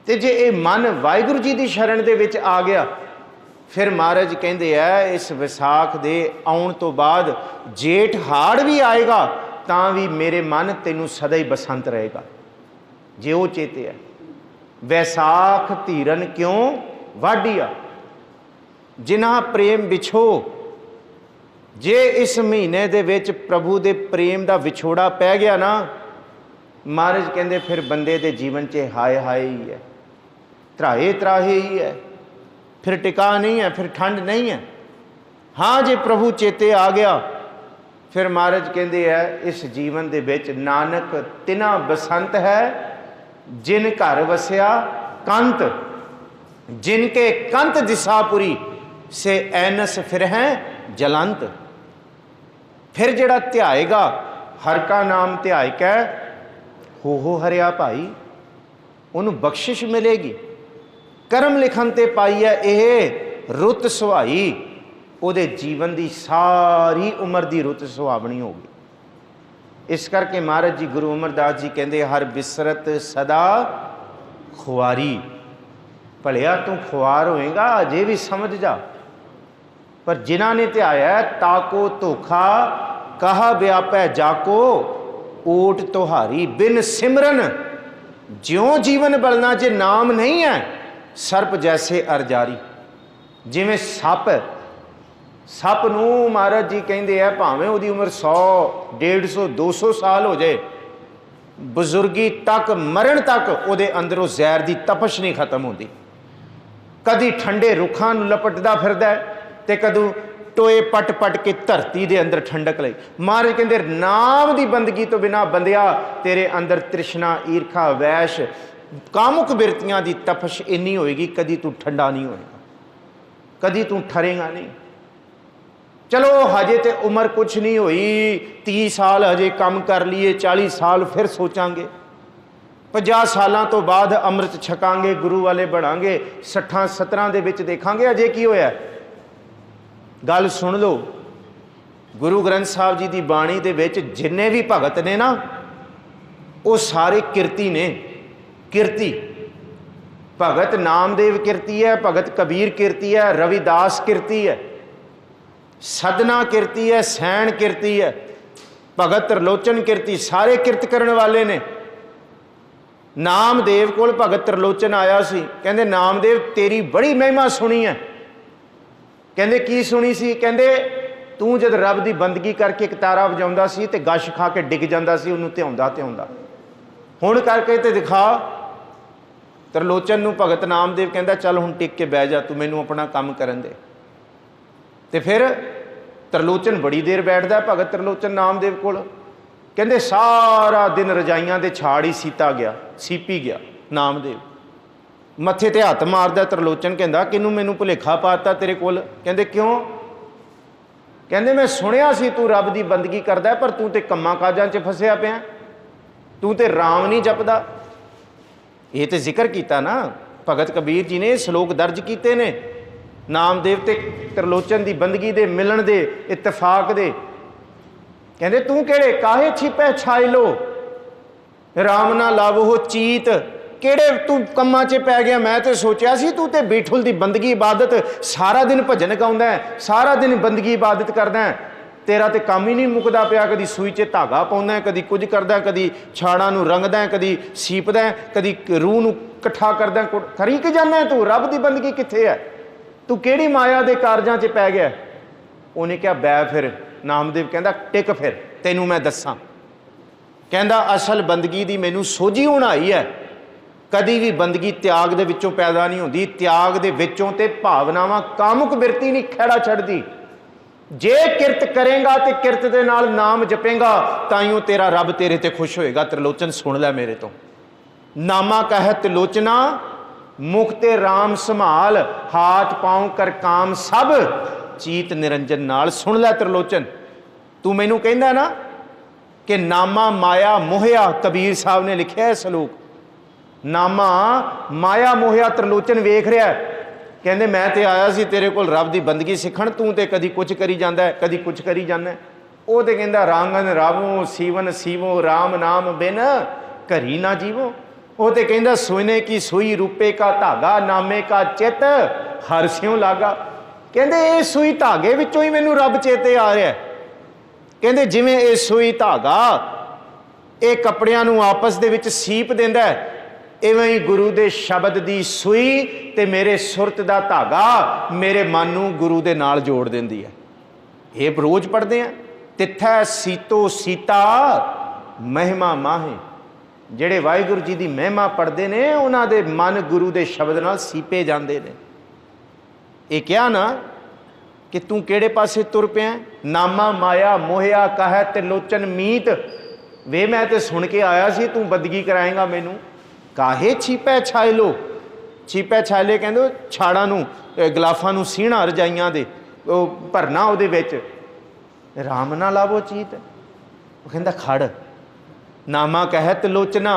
Speaker 1: ते जे ये मन वाहिगुरू जी की शरण दे विच आ गया फिर महाराज कहते हैं इस विसाख दे आउण तो बाद जेठ हाड़ भी आएगा तां भी मेरे मन तेनू सदा ही बसंत रहेगा। जे वो चेते है वैसाख धीरन क्यों वाढिया जिन्हां प्रेम विछो। जे इस महीने दे विच प्रभु दे प्रेम दा विछोड़ा पै गया ना महाराज कहते फिर बंदे दे जीवन च हाय हाय ही है, त्राहे त्राहे ही है, फिर टिका नहीं है, फिर ठंड नहीं है। हाँ जे प्रभु चेते आ गया फिर महाराज कहते हैं इस जीवन दे विच नानक तिना बसंत है जिन घर वसिया कंत। जिनके कंत दिशापुरी से ऐनस फिर हैं जलंत। फिर जड़ा ध्याएगा हर का नाम ध्याय कै हो हरिया भाई उन्होंने बख्शिश मिलेगी। कर्म लिखन ते पाई है यह रुत सुहाई ਉਹਦੇ जीवन की सारी उम्र की रुत सुहावनी होगी। इस करके महाराज जी गुरु अमरदास जी कहते हर बिसरत सदा खुआरी। भलिया तू खुआर होएगा अजे भी समझ जा। पर जिन्हों ने ध्याया ताको धोखा कहा व्यापै जाको ओट तुहारी बिन सिमरन ज्यों जीवन बलना। जे नाम नहीं है सर्प जैसे अरजारी। जिमें सप है, सप नूं महाराज जी कहते हैं भावें उहदी उम्र 100 150 200 साल हो जाए, बजुर्गी तक मरण तक उहदे अंदरों जहर की तपश नहीं खत्म होती। कदी ठंडे रुखां नूं लपटदा फिरदा है ते कदों टोए पट पट के धरती के अंदर ठंडक लई। महाराज कहते नाम की बंदगी तो बिना बंदिया तेरे अंदर तृष्णा ईर्खा वैश कामुक बिरतियां की तपश इन्नी होएगी, कदी तू ठंडा नहीं होएगा, कदी तू ठरेगा नहीं। चलो हजे तो उम्र कुछ नहीं हुई, 30 साल हजे काम कर लिए, 40 साल फिर सोचांगे, 50 सालों तो बाद अमृत छकांगे, गुरु वाले बनांगे, 60 70 दे विच देखांगे अजे की होया। गल सुन लो, गुरु ग्रंथ साहब जी की बाणी दे विच जिन्ने भी भगत ने ना वो सारे किरती ने। किरती भगत नामदेव किरती है, भगत कबीर किरती है, रविदास किरती है, सदना किरती है, सैन किरती है, भगत त्रिलोचन किरती, सारे किरत करने वाले ने। नामदेव कोल भगत त्रिलोचन आया सी, कहंदे नामदेव तेरी बड़ी महिमा सुनी है। कहंदे की सुनी सी? कहंदे तू जद रब की बंदगी करके एक तारा वजाउंदा सी ते गश खा के डिग जांदा सी, उहनूं ध्याउंदा ध्याउंदा, हुण करके ते दिखा। त्रिलोचन नूं भगत नामदेव कहंदा चल हुण टिक के बह जा, तू मैनूं अपना काम करन दे। ते फिर त्रिलोचन बड़ी देर बैठदा भगत त्रिलोचन नामदेव कोल। कहंदे सारा दिन रजाइयां दे छाड़ ही सीता गया, सीपी गया नामदेव। मत्थे ते हत्थ मारदा त्रिलोचन, कहंदा किनूं मैनूं भुलेखा पाता तेरे कोल? कहंदे क्यों? कहंदे मैं सुनिया सी तू रब की बंदगी करदा पर तू ते कम्मां काजां च फसिया पिया, तू ते राम नहीं जपदा। ये तो जिक्र किया ना भगत कबीर जी ने, श्लोक दर्ज किए ने नामदेव ते त्रिलोचन की बंदगी दे मिलन दे इतफाक दे। कहंदे तू केड़े काहे छिपै छाइलो, राम ना लावो चीत, केड़े तू कम्मां च पै गया? मैं तो सोचा सी तू ते बीठुल की बंदगी इबादत सारा दिन भजन गाउंदा है, सारा दिन बंदगी इबादत करदा है, तेरा तो काम ही नहीं मुकदा पिया। कदी सूई च धागा पाउंदा है, कदी कुछ करदा, कदी छाड़ां नूं रंगदा है, कदी सीपदा है, कदी रूह नूं इकट्ठा करदा, करी कि जाना है तू? रब की बंदगी कित्थे है? तू केड़ी माया दे कारजां च पै गया? उन्हें क्या बै फिर। नामदेव कहंदा टिक फिर तैनूं मैं दस्सां। कहंदा असल बंदगी दी मैनूं सोझी हुण आई है। कदी भी बंदगी त्याग दे विचों पैदा नहीं होंदी, त्याग दे विचों ते भावनावां कामुक बिरती नहीं खैड़ा छड़दी। जे किरत करेगा तो किरत दे नाल नाम जपेगा ताइयों तेरा रब तेरे ते खुश होएगा। त्रिलोचन सुन लै मेरे तो, नामा कह त्रिलोचना मुक्ते राम संभाल, हाथ पाँव कर काम सब चीत निरंजन नाल। सुन लै त्रिलोचन, तू मैनू कहंदा ना कि नामा माया मोहिया, कबीर साहब ने लिखिया है सलोक, नामा माया मोहिया त्रिलोचन वेख रहा है। कहंदे मैं तो आया सी तेरे कोल रब की बंदगी सीखण, तू तो कदी कुछ करी जांदा है, कदी कुछ करी जाना है। वो तो कहंदा रांगन रावो सीवन सीवो राम नाम बिन घरी ना जीवो। वो तो कहंदा सोने की सुई रूपे का धागा, नामे का चित हर स्यों लागा। कहंदे ये सुई धागे विचों ही मैनू रब चेते आ रहा है। कहंदे जिवें ये सुई धागा ये कपड़ियां नूं आपस दे विच सीप दिंदा है, इवें ही गुरु दे शब्द दी सुई ते मेरे सुरत दा धागा मेरे मन नूं गुरु दे नाल जोड़ दिंदी है। ये रोज़ पढ़ते हैं, तिथै सीतो सीता महिमा माहे। ਜਿਹੜੇ ਵਾਹਿਗੁਰੂ जी की महिमा पढ़ते हैं उन्हां दे मन गुरु के शब्द नाल सीपे जाते हैं। ये क्या ना कि तू किहड़े पासे तुर पिया? नामा माया मोहिया कह त्रिलोचन मीत। वे मैं तो सुन के आया सी तू बदगी कराएगा मैनू, काहे छिपै छाइलो। छिपै छाइले कहंदे छाड़ां नूं गलाफां नूं सीहणा रजाइयां दे भरना उहदे विच, राम ना लावो चीत। वो कहंदा खड़, नामा कह त्रिलोचना,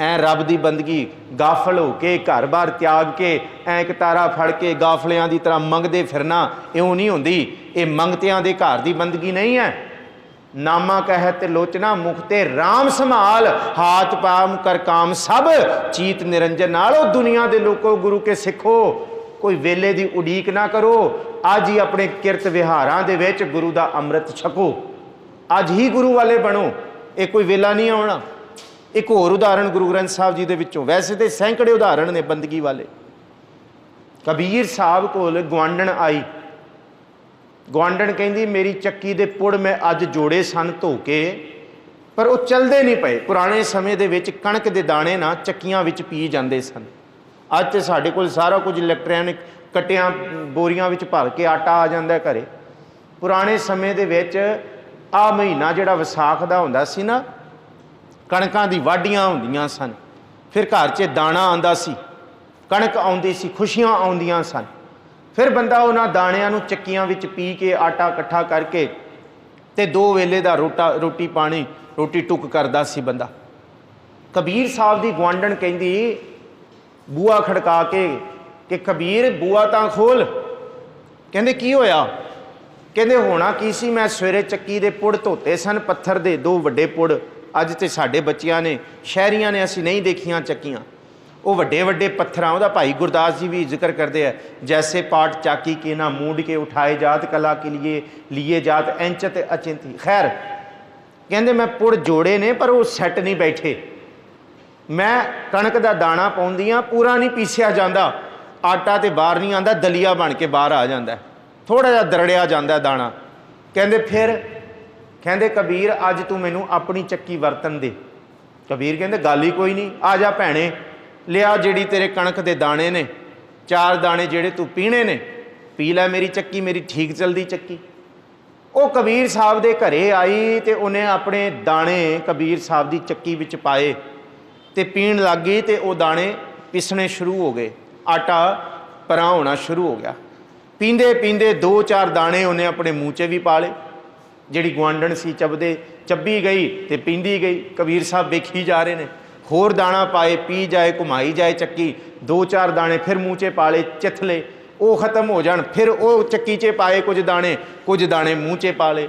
Speaker 1: ऐ रब की बंदगी गाफल हो के घर बार त्याग के ऐ एक तारा फड़ के गाफलियां की तरह मंगते फिरना इउं नहीं होंदी। ये मंगतियां दे घर की बंदगी नहीं है। नामा कह त्रिलोचना मुखते राम संभाल, हाथ पाम कर काम सब चीत निरंजन नाल। दुनिया के लोगों गुरु के सिखो, कोई वेले की उड़ीक ना करो, अज ही अपने किरत विहारां दे विच गुरु का अमृत छको। ਅੱਜ ਹੀ ਗੁਰੂ ਵਾਲੇ ਬਣੋ, ਇਹ ਕੋਈ ਵੇਲਾ ਨਹੀਂ ਆਉਣਾ। ਇੱਕ ਹੋਰ ਉਦਾਹਰਣ ਗੁਰੂ ਗ੍ਰੰਥ ਸਾਹਿਬ ਜੀ ਦੇ ਵਿੱਚੋਂ, ਵੈਸੇ ਤੇ ਸੈਂਕੜੇ ਉਦਾਹਰਣ ਨੇ ਬੰਦਗੀ ਵਾਲੇ। ਕਬੀਰ ਸਾਹਿਬ ਕੋਲ ਗੁਆਂਢਣ ਆਈ। ਗੁਆਂਢਣ ਕਹਿੰਦੀ ਮੇਰੀ ਚੱਕੀ ਦੇ ਪੁੜ ਮੈਂ ਅੱਜ ਜੋੜੇ ਸਨ ਧੋ ਕੇ, ਪਰ ਉਹ ਚੱਲਦੇ ਨਹੀਂ ਪਏ। ਪੁਰਾਣੇ ਸਮੇਂ ਦੇ ਵਿੱਚ ਕਣਕ ਦੇ ਦਾਣੇ ਨਾ ਚੱਕੀਆਂ ਵਿੱਚ ਪੀ ਜਾਂਦੇ ਸਨ। ਅੱਜ ਤੇ ਸਾਡੇ ਕੋਲ ਸਾਰਾ ਕੁਝ ਇਲੈਕਟ੍ਰੋਨਿਕ ਕਟਿਆਂ ਬੋਰੀਆਂ ਵਿੱਚ ਭਰ ਕੇ ਆਟਾ ਆ ਜਾਂਦਾ ਘਰੇ। ਪੁਰਾਣੇ ਸਮੇਂ ਦੇ ਵਿੱਚ ਆਹ ਮਹੀਨਾ ਜਿਹੜਾ ਵਿਸਾਖ ਦਾ ਹੁੰਦਾ ਸੀ ਨਾ, ਕਣਕਾਂ ਦੀ ਵਾਢੀਆਂ ਹੁੰਦੀਆਂ ਸਨ, ਫਿਰ ਘਰ 'ਚ ਦਾਣਾ ਆਉਂਦਾ ਸੀ, ਕਣਕ ਆਉਂਦੀ ਸੀ, ਖੁਸ਼ੀਆਂ ਆਉਂਦੀਆਂ ਸਨ। ਫਿਰ ਬੰਦਾ ਉਹਨਾਂ ਦਾਣਿਆਂ ਨੂੰ ਚੱਕੀਆਂ ਵਿੱਚ ਪੀ ਕੇ ਆਟਾ ਇਕੱਠਾ ਕਰਕੇ ਤੇ 2 ਵੇਲੇ ਦਾ ਰੋਟੀ ਪਾਣੀ ਰੋਟੀ ਟੁੱਕ ਕਰਦਾ ਸੀ ਬੰਦਾ। ਕਬੀਰ ਸਾਹਿਬ ਦੀ ਗੁਆਂਢਣ ਕਹਿੰਦੀ ਬੂਆ ਖੜਕਾ ਕੇ ਕਿ ਕਬੀਰ ਬੂਆ ਤਾਂ ਖੋਲ। ਕਹਿੰਦੇ ਕੀ ਹੋਇਆ? ਕਹਿੰਦੇ ਹੋਣਾ ਕੀ ਸੀ, ਮੈਂ ਸਵੇਰੇ ਚੱਕੀ ਦੇ ਪੁੜ ਧੋਤੇ ਸਨ, ਪੱਥਰ ਦੇ 2 ਵੱਡੇ ਪੁੜ। ਅੱਜ ਤੇ ਸਾਡੇ ਬੱਚਿਆਂ ਨੇ, ਸ਼ਹਿਰੀਆਂ ਨੇ, ਅਸੀਂ ਨਹੀਂ ਦੇਖੀਆਂ ਚੱਕੀਆਂ। ਉਹ ਵੱਡੇ ਵੱਡੇ ਪੱਥਰਾਂ, ਉਹਦਾ ਭਾਈ ਗੁਰਦਾਸ ਜੀ ਵੀ ਜ਼ਿਕਰ ਕਰਦੇ ਆ, ਜੈਸੇ ਪਾਟ ਚਾਕੀ ਕੇ ਨਾ ਮੂੰਡ ਕੇ ਉਠਾਏ ਜਾਤ ਕਲਾ ਕੇ लिए ਜਾਤ ਐਂਚਤ ਅਚਿੰਤੀ। ਖੈਰ ਕਹਿੰਦੇ ਮੈਂ ਪੁੜ ਜੋੜੇ ਨੇ ਪਰ ਉਹ ਸੈੱਟ ਨਹੀਂ ਬੈਠੇ। ਮੈਂ ਕਣਕ ਦਾ ਦਾਣਾ ਪਾਉਂਦੀ ਹਾਂ, ਪੂਰਾ ਨਹੀਂ ਪੀਸਿਆ ਜਾਂਦਾ, ਆਟਾ ਤੇ ਬਾਹਰ ਨਹੀਂ ਆਉਂਦਾ, ਦਲੀਆ ਬਣ ਕੇ ਬਾਹਰ ਆ ਜਾਂਦਾ, ਥੋੜ੍ਹਾ ਜਿਹਾ ਦਰੜਿਆ ਜਾਂਦਾ ਦਾਣਾ। ਕਹਿੰਦੇ ਫਿਰ ਕਹਿੰਦੇ ਕਬੀਰ ਅੱਜ ਤੂੰ ਮੈਨੂੰ ਆਪਣੀ ਚੱਕੀ ਵਰਤਨ ਦੇ। ਕਬੀਰ ਕਹਿੰਦੇ ਗੱਲ ਹੀ ਕੋਈ ਨਹੀਂ, ਆ ਜਾ ਭੈਣੇ, ਲਿਆ ਜਿਹੜੀ ਤੇਰੇ ਕਣਕ ਦੇ ਦਾਣੇ ਨੇ, 4 ਦਾਣੇ ਜਿਹੜੇ ਤੂੰ ਪੀਣੇ ਨੇ, ਪੀ ਲੈ ਮੇਰੀ ਚੱਕੀ, ਮੇਰੀ ਠੀਕ ਚੱਲਦੀ ਚੱਕੀ। ਉਹ ਕਬੀਰ ਸਾਹਿਬ ਦੇ ਘਰੇ ਆਈ ਤੇ ਉਹਨੇ ਆਪਣੇ ਦਾਣੇ ਕਬੀਰ ਸਾਹਿਬ ਦੀ ਚੱਕੀ ਵਿੱਚ ਪਾਏ ਤੇ ਪੀਣ ਲੱਗ ਗਈ ਤੇ ਉਹ ਦਾਣੇ ਪਿਸਣੇ ਸ਼ੁਰੂ ਹੋ ਗਏ, ਆਟਾ ਪਰਾਂ ਹੋਣਾ ਸ਼ੁਰੂ ਹੋ ਗਿਆ। ਪੀਂਦੇ ਪੀਂਦੇ 2-4 ਦਾਣੇ ਉਹਨੇ ਆਪਣੇ ਮੂੰਹ 'ਚ ਵੀ ਪਾ ਲਏ। ਜਿਹੜੀ ਗੁਆਂਢਣ ਸੀ ਚੱਬੀ ਗਈ ਤੇ ਪੀਂਦੀ ਗਈ। ਕਬੀਰ ਸਾਹਿਬ ਵੇਖੀ ਜਾ ਰਹੇ ਨੇ, ਹੋਰ ਦਾਣਾ ਪਾਏ, ਪੀ ਜਾਏ, ਘੁਮਾਈ ਜਾਏ ਚੱਕੀ। 2-4 ਦਾਣੇ ਫਿਰ ਮੂੰਹ 'ਚ ਪਾ ਲਏ, ਚਿੱਥਲੇ, ਉਹ ਖਤਮ ਹੋ ਜਾਣ, ਫਿਰ ਉਹ ਚੱਕੀ 'ਚ ਪਾਏ ਕੁਝ ਦਾਣੇ ਮੂੰਹ 'ਚ ਪਾ ਲਏ।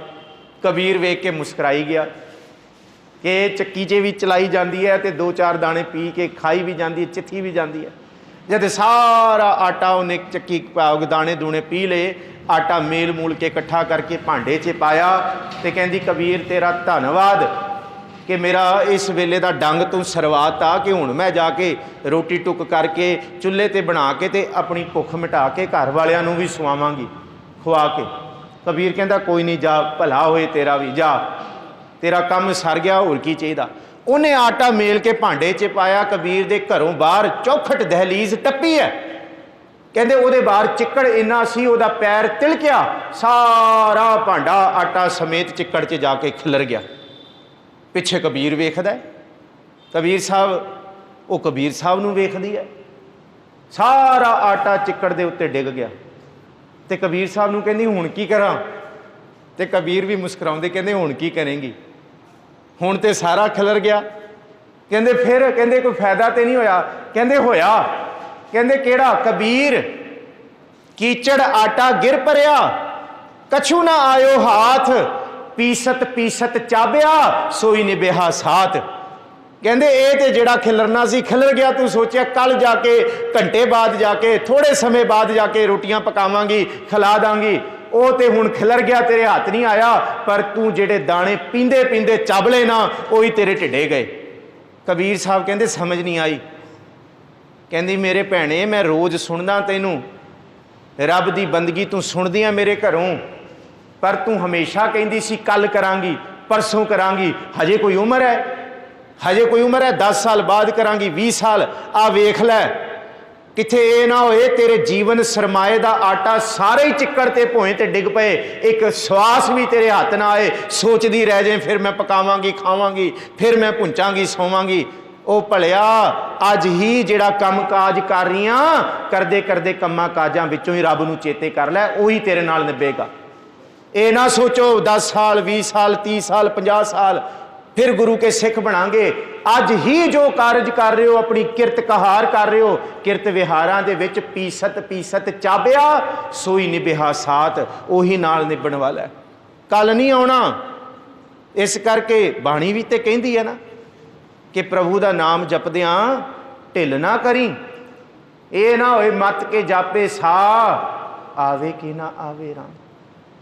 Speaker 1: ਕਬੀਰ ਵੇਖ ਕੇ ਮੁਸਕਰਾਈ ਗਿਆ ਕਿ ਚੱਕੀ 'ਚ ਵੀ ਚਲਾਈ ਜਾਂਦੀ ਹੈ ਤੇ 2-4 ਦਾਣੇ ਪੀ ਕੇ ਖਾਈ ਵੀ ਜਾਂਦੀ ਹੈ, ਚਿੱਥੀ ਵੀ ਜਾਂਦੀ ਹੈ। ਜਦ ਸਾਰਾ ਆਟਾ ਉਹਨੇ ਚੱਕੀ ਦਾਣੇ ਦੂਣੇ ਪੀ ਲਏ, ਆਟਾ ਮੇਲ ਮੂਲ ਕੇ ਇਕੱਠਾ ਕਰਕੇ ਭਾਂਡੇ 'ਚ ਪਾਇਆ ਤੇ ਕਹਿੰਦੀ ਕਬੀਰ ਤੇਰਾ ਧੰਨਵਾਦ ਕਿ ਮੇਰਾ ਇਸ ਵੇਲੇ ਦਾ ਡੰਗ ਤੂੰ ਸਰਵਾਤਾ, ਕਿ ਹੁਣ ਮੈਂ ਜਾ ਕੇ ਰੋਟੀ ਟੁੱਕ ਕਰਕੇ ਚੁੱਲ੍ਹੇ 'ਤੇ ਬਣਾ ਕੇ ਤੇ ਆਪਣੀ ਭੁੱਖ ਮਿਟਾ ਕੇ ਘਰ ਵਾਲਿਆਂ ਨੂੰ ਵੀ ਸਵਾਵਾਂਗੀ ਖਵਾ ਕੇ। ਕਬੀਰ ਕਹਿੰਦਾ ਕੋਈ ਨਹੀਂ, ਜਾ, ਭਲਾ ਹੋਏ ਤੇਰਾ ਵੀ, ਜਾ, ਤੇਰਾ ਕੰਮ ਸਰ ਗਿਆ, ਹੋਰ ਕੀ ਚਾਹੀਦਾ। ਉਹਨੇ ਆਟਾ ਮੇਲ ਕੇ ਭਾਂਡੇ 'ਚ ਪਾਇਆ। ਕਬੀਰ ਦੇ ਘਰੋਂ ਬਾਹਰ ਚੌਖਟ ਦਹਲੀਜ਼ ਟੱਪੀ ਹੈ। ਕਹਿੰਦੇ ਉਹਦੇ ਬਾਹਰ ਚਿੱਕੜ ਇੰਨਾ ਸੀ, ਉਹਦਾ ਪੈਰ ਤਿਲਕਿਆ, ਸਾਰਾ ਭਾਂਡਾ ਆਟਾ ਸਮੇਤ ਚਿੱਕੜ 'ਚ ਜਾ ਕੇ ਖਿਲਰ ਗਿਆ। ਪਿੱਛੇ ਕਬੀਰ ਵੇਖਦਾ, ਕਬੀਰ ਸਾਹਿਬ ਨੂੰ ਵੇਖਦੀ ਹੈ, ਸਾਰਾ ਆਟਾ ਚਿੱਕੜ ਦੇ ਉੱਤੇ ਡਿੱਗ ਗਿਆ। ਤੇ ਕਬੀਰ ਸਾਹਿਬ ਨੂੰ ਕਹਿੰਦੀ ਹੁਣ ਕੀ ਕਰਾਂ? ਤੇ ਕਬੀਰ ਵੀ ਮੁਸਕਰਾਉਂਦੇ ਕਹਿੰਦੇ ਹੁਣ ਕੀ ਕਰੇਂਗੀ, ਹੁਣ ਤੇ ਸਾਰਾ ਖਿਲਰ ਗਿਆ। ਕਹਿੰਦੇ ਫਿਰ ਕਹਿੰਦੇ ਕੋਈ ਫਾਇਦਾ ਤੇ ਨਹੀਂ ਹੋਇਆ? ਕਹਿੰਦੇ ਹੋਇਆ। ਕਹਿੰਦੇ ਕਿਹੜਾ? ਕਬੀਰ ਕੀਚੜ ਆਟਾ ਗਿਰ ਪਰਿਆ, ਕਛੂ ਨਾ ਆਇਓ ਹਾਥ, ਪੀਸਤ ਪੀਸਤ ਚਾਬਿਆ, ਸੋਈ ਨਿਭਿਆ ਸਾਥ। ਕਹਿੰਦੇ ਇਹ ਤੇ ਜਿਹੜਾ ਖਿਲਰਨਾ ਸੀ ਖਿਲਰ ਗਿਆ। ਤੂੰ ਸੋਚਿਆ ਕੱਲ ਜਾ ਕੇ, ਘੰਟੇ ਬਾਅਦ ਜਾ ਕੇ, ਥੋੜੇ ਸਮੇਂ ਬਾਅਦ ਜਾ ਕੇ ਰੋਟੀਆਂ ਪਕਾਵਾਂਗੀ, ਖਿਲਾ ਦਾਂਗੀ, ਉਹ ਤੇ ਹੁਣ ਖਿਲਰ ਗਿਆ, ਤੇਰੇ ਹੱਥ ਨਹੀਂ ਆਇਆ। ਪਰ ਤੂੰ ਜਿਹੜੇ ਦਾਣੇ ਪੀਂਦੇ ਪੀਂਦੇ ਚੱਬਲੇ ਨਾ, ਉਹੀ ਤੇਰੇ ਢਿੱਡੇ ਗਏ। ਕਬੀਰ ਸਾਹਿਬ ਕਹਿੰਦੇ ਸਮਝ ਨਹੀਂ ਆਈ। ਕਹਿੰਦੀ ਮੇਰੇ ਭੈਣੇ ਮੈਂ ਰੋਜ਼ ਸੁਣਦਾ ਤੈਨੂੰ, ਰੱਬ ਦੀ ਬੰਦਗੀ ਤੂੰ ਸੁਣਦੀ ਆ ਮੇਰੇ ਘਰੋਂ, ਪਰ ਤੂੰ ਹਮੇਸ਼ਾ ਕਹਿੰਦੀ ਸੀ ਕੱਲ ਕਰਾਂਗੀ, ਪਰਸੋਂ ਕਰਾਂਗੀ। ਹਜੇ ਕੋਈ ਉਮਰ ਹੈ, ਹਜੇ ਕੋਈ ਉਮਰ ਹੈ, 10 ਸਾਲ ਬਾਅਦ ਕਰਾਂਗੀ, 20 ਸਾਲ। ਆ ਵੇਖ ਲੈ, ਕਿੱਥੇ ਇਹ ਨਾ ਹੋਏ ਤੇਰੇ ਜੀਵਨ ਸਰਮਾਏ ਦਾ ਆਟਾ ਸਾਰੇ ਹੀ ਚਿੱਕੜ ਤੇ ਭੋਏ ਤੇ ਡਿੱਗ ਪਏ, ਇੱਕ ਸਵਾਸ ਵੀ ਤੇਰੇ ਹੱਥ ਨਾ ਆਏ, ਸੋਚਦੀ ਰਹਿ ਜਾਏ ਫਿਰ ਮੈਂ ਪਕਾਵਾਂਗੀ, ਖਾਵਾਂਗੀ, ਫਿਰ ਮੈਂ ਭੁੰਚਾਂਗੀ, ਸੋਵਾਂਗੀ। ਉਹ ਭਲਿਆ ਅੱਜ ਹੀ ਜਿਹੜਾ ਕੰਮ ਕਾਜ ਕਰ ਰਹੀਆਂ, ਕਰਦੇ ਕਰਦੇ ਕੰਮਾਂ ਕਾਜਾਂ ਵਿੱਚੋਂ ਹੀ ਰੱਬ ਨੂੰ ਚੇਤੇ ਕਰ ਲੈ, ਉਹੀ ਤੇਰੇ ਨਾਲ ਨਿਭੇਗਾ। ਇਹ ਨਾ ਸੋਚੋ 10 ਸਾਲ 20 ਸਾਲ 30 ਸਾਲ 50 ਸਾਲ ਫਿਰ ਗੁਰੂ ਕੇ ਸਿੱਖ ਬਣਾਂਗੇ। ਅੱਜ ਹੀ ਜੋ ਕਾਰਜ ਕਰ ਰਹੇ ਹੋ, ਆਪਣੀ ਕਿਰਤ ਕਹਾਰ ਕਰ ਰਹੇ ਹੋ, ਕਿਰਤ ਵਿਹਾਰਾਂ ਦੇ ਵਿੱਚ ਪੀਸਤ ਪੀਸਤ ਚਾਬਿਆ, ਸੋਈ ਨਿਭਿਆ ਸਾਥ, ਉਹੀ ਨਾਲ ਨਿਭਣ ਵਾਲਾ, ਕੱਲ ਨਹੀਂ ਆਉਣਾ। ਇਸ ਕਰਕੇ ਬਾਣੀ ਵੀ ਤੇ ਕਹਿੰਦੀ ਹੈ ਨਾ ਕਿ ਪ੍ਰਭੂ ਦਾ ਨਾਮ ਜਪਦਿਆਂ ਢਿੱਲ ਨਾ ਕਰੀ। ਇਹ ਨਾ ਹੋਏ ਮੱਤ ਕੇ ਜਾਪੇ ਸਾ, ਆਵੇ ਕਿ ਨਾ ਆਵੇ ਰਾਮ।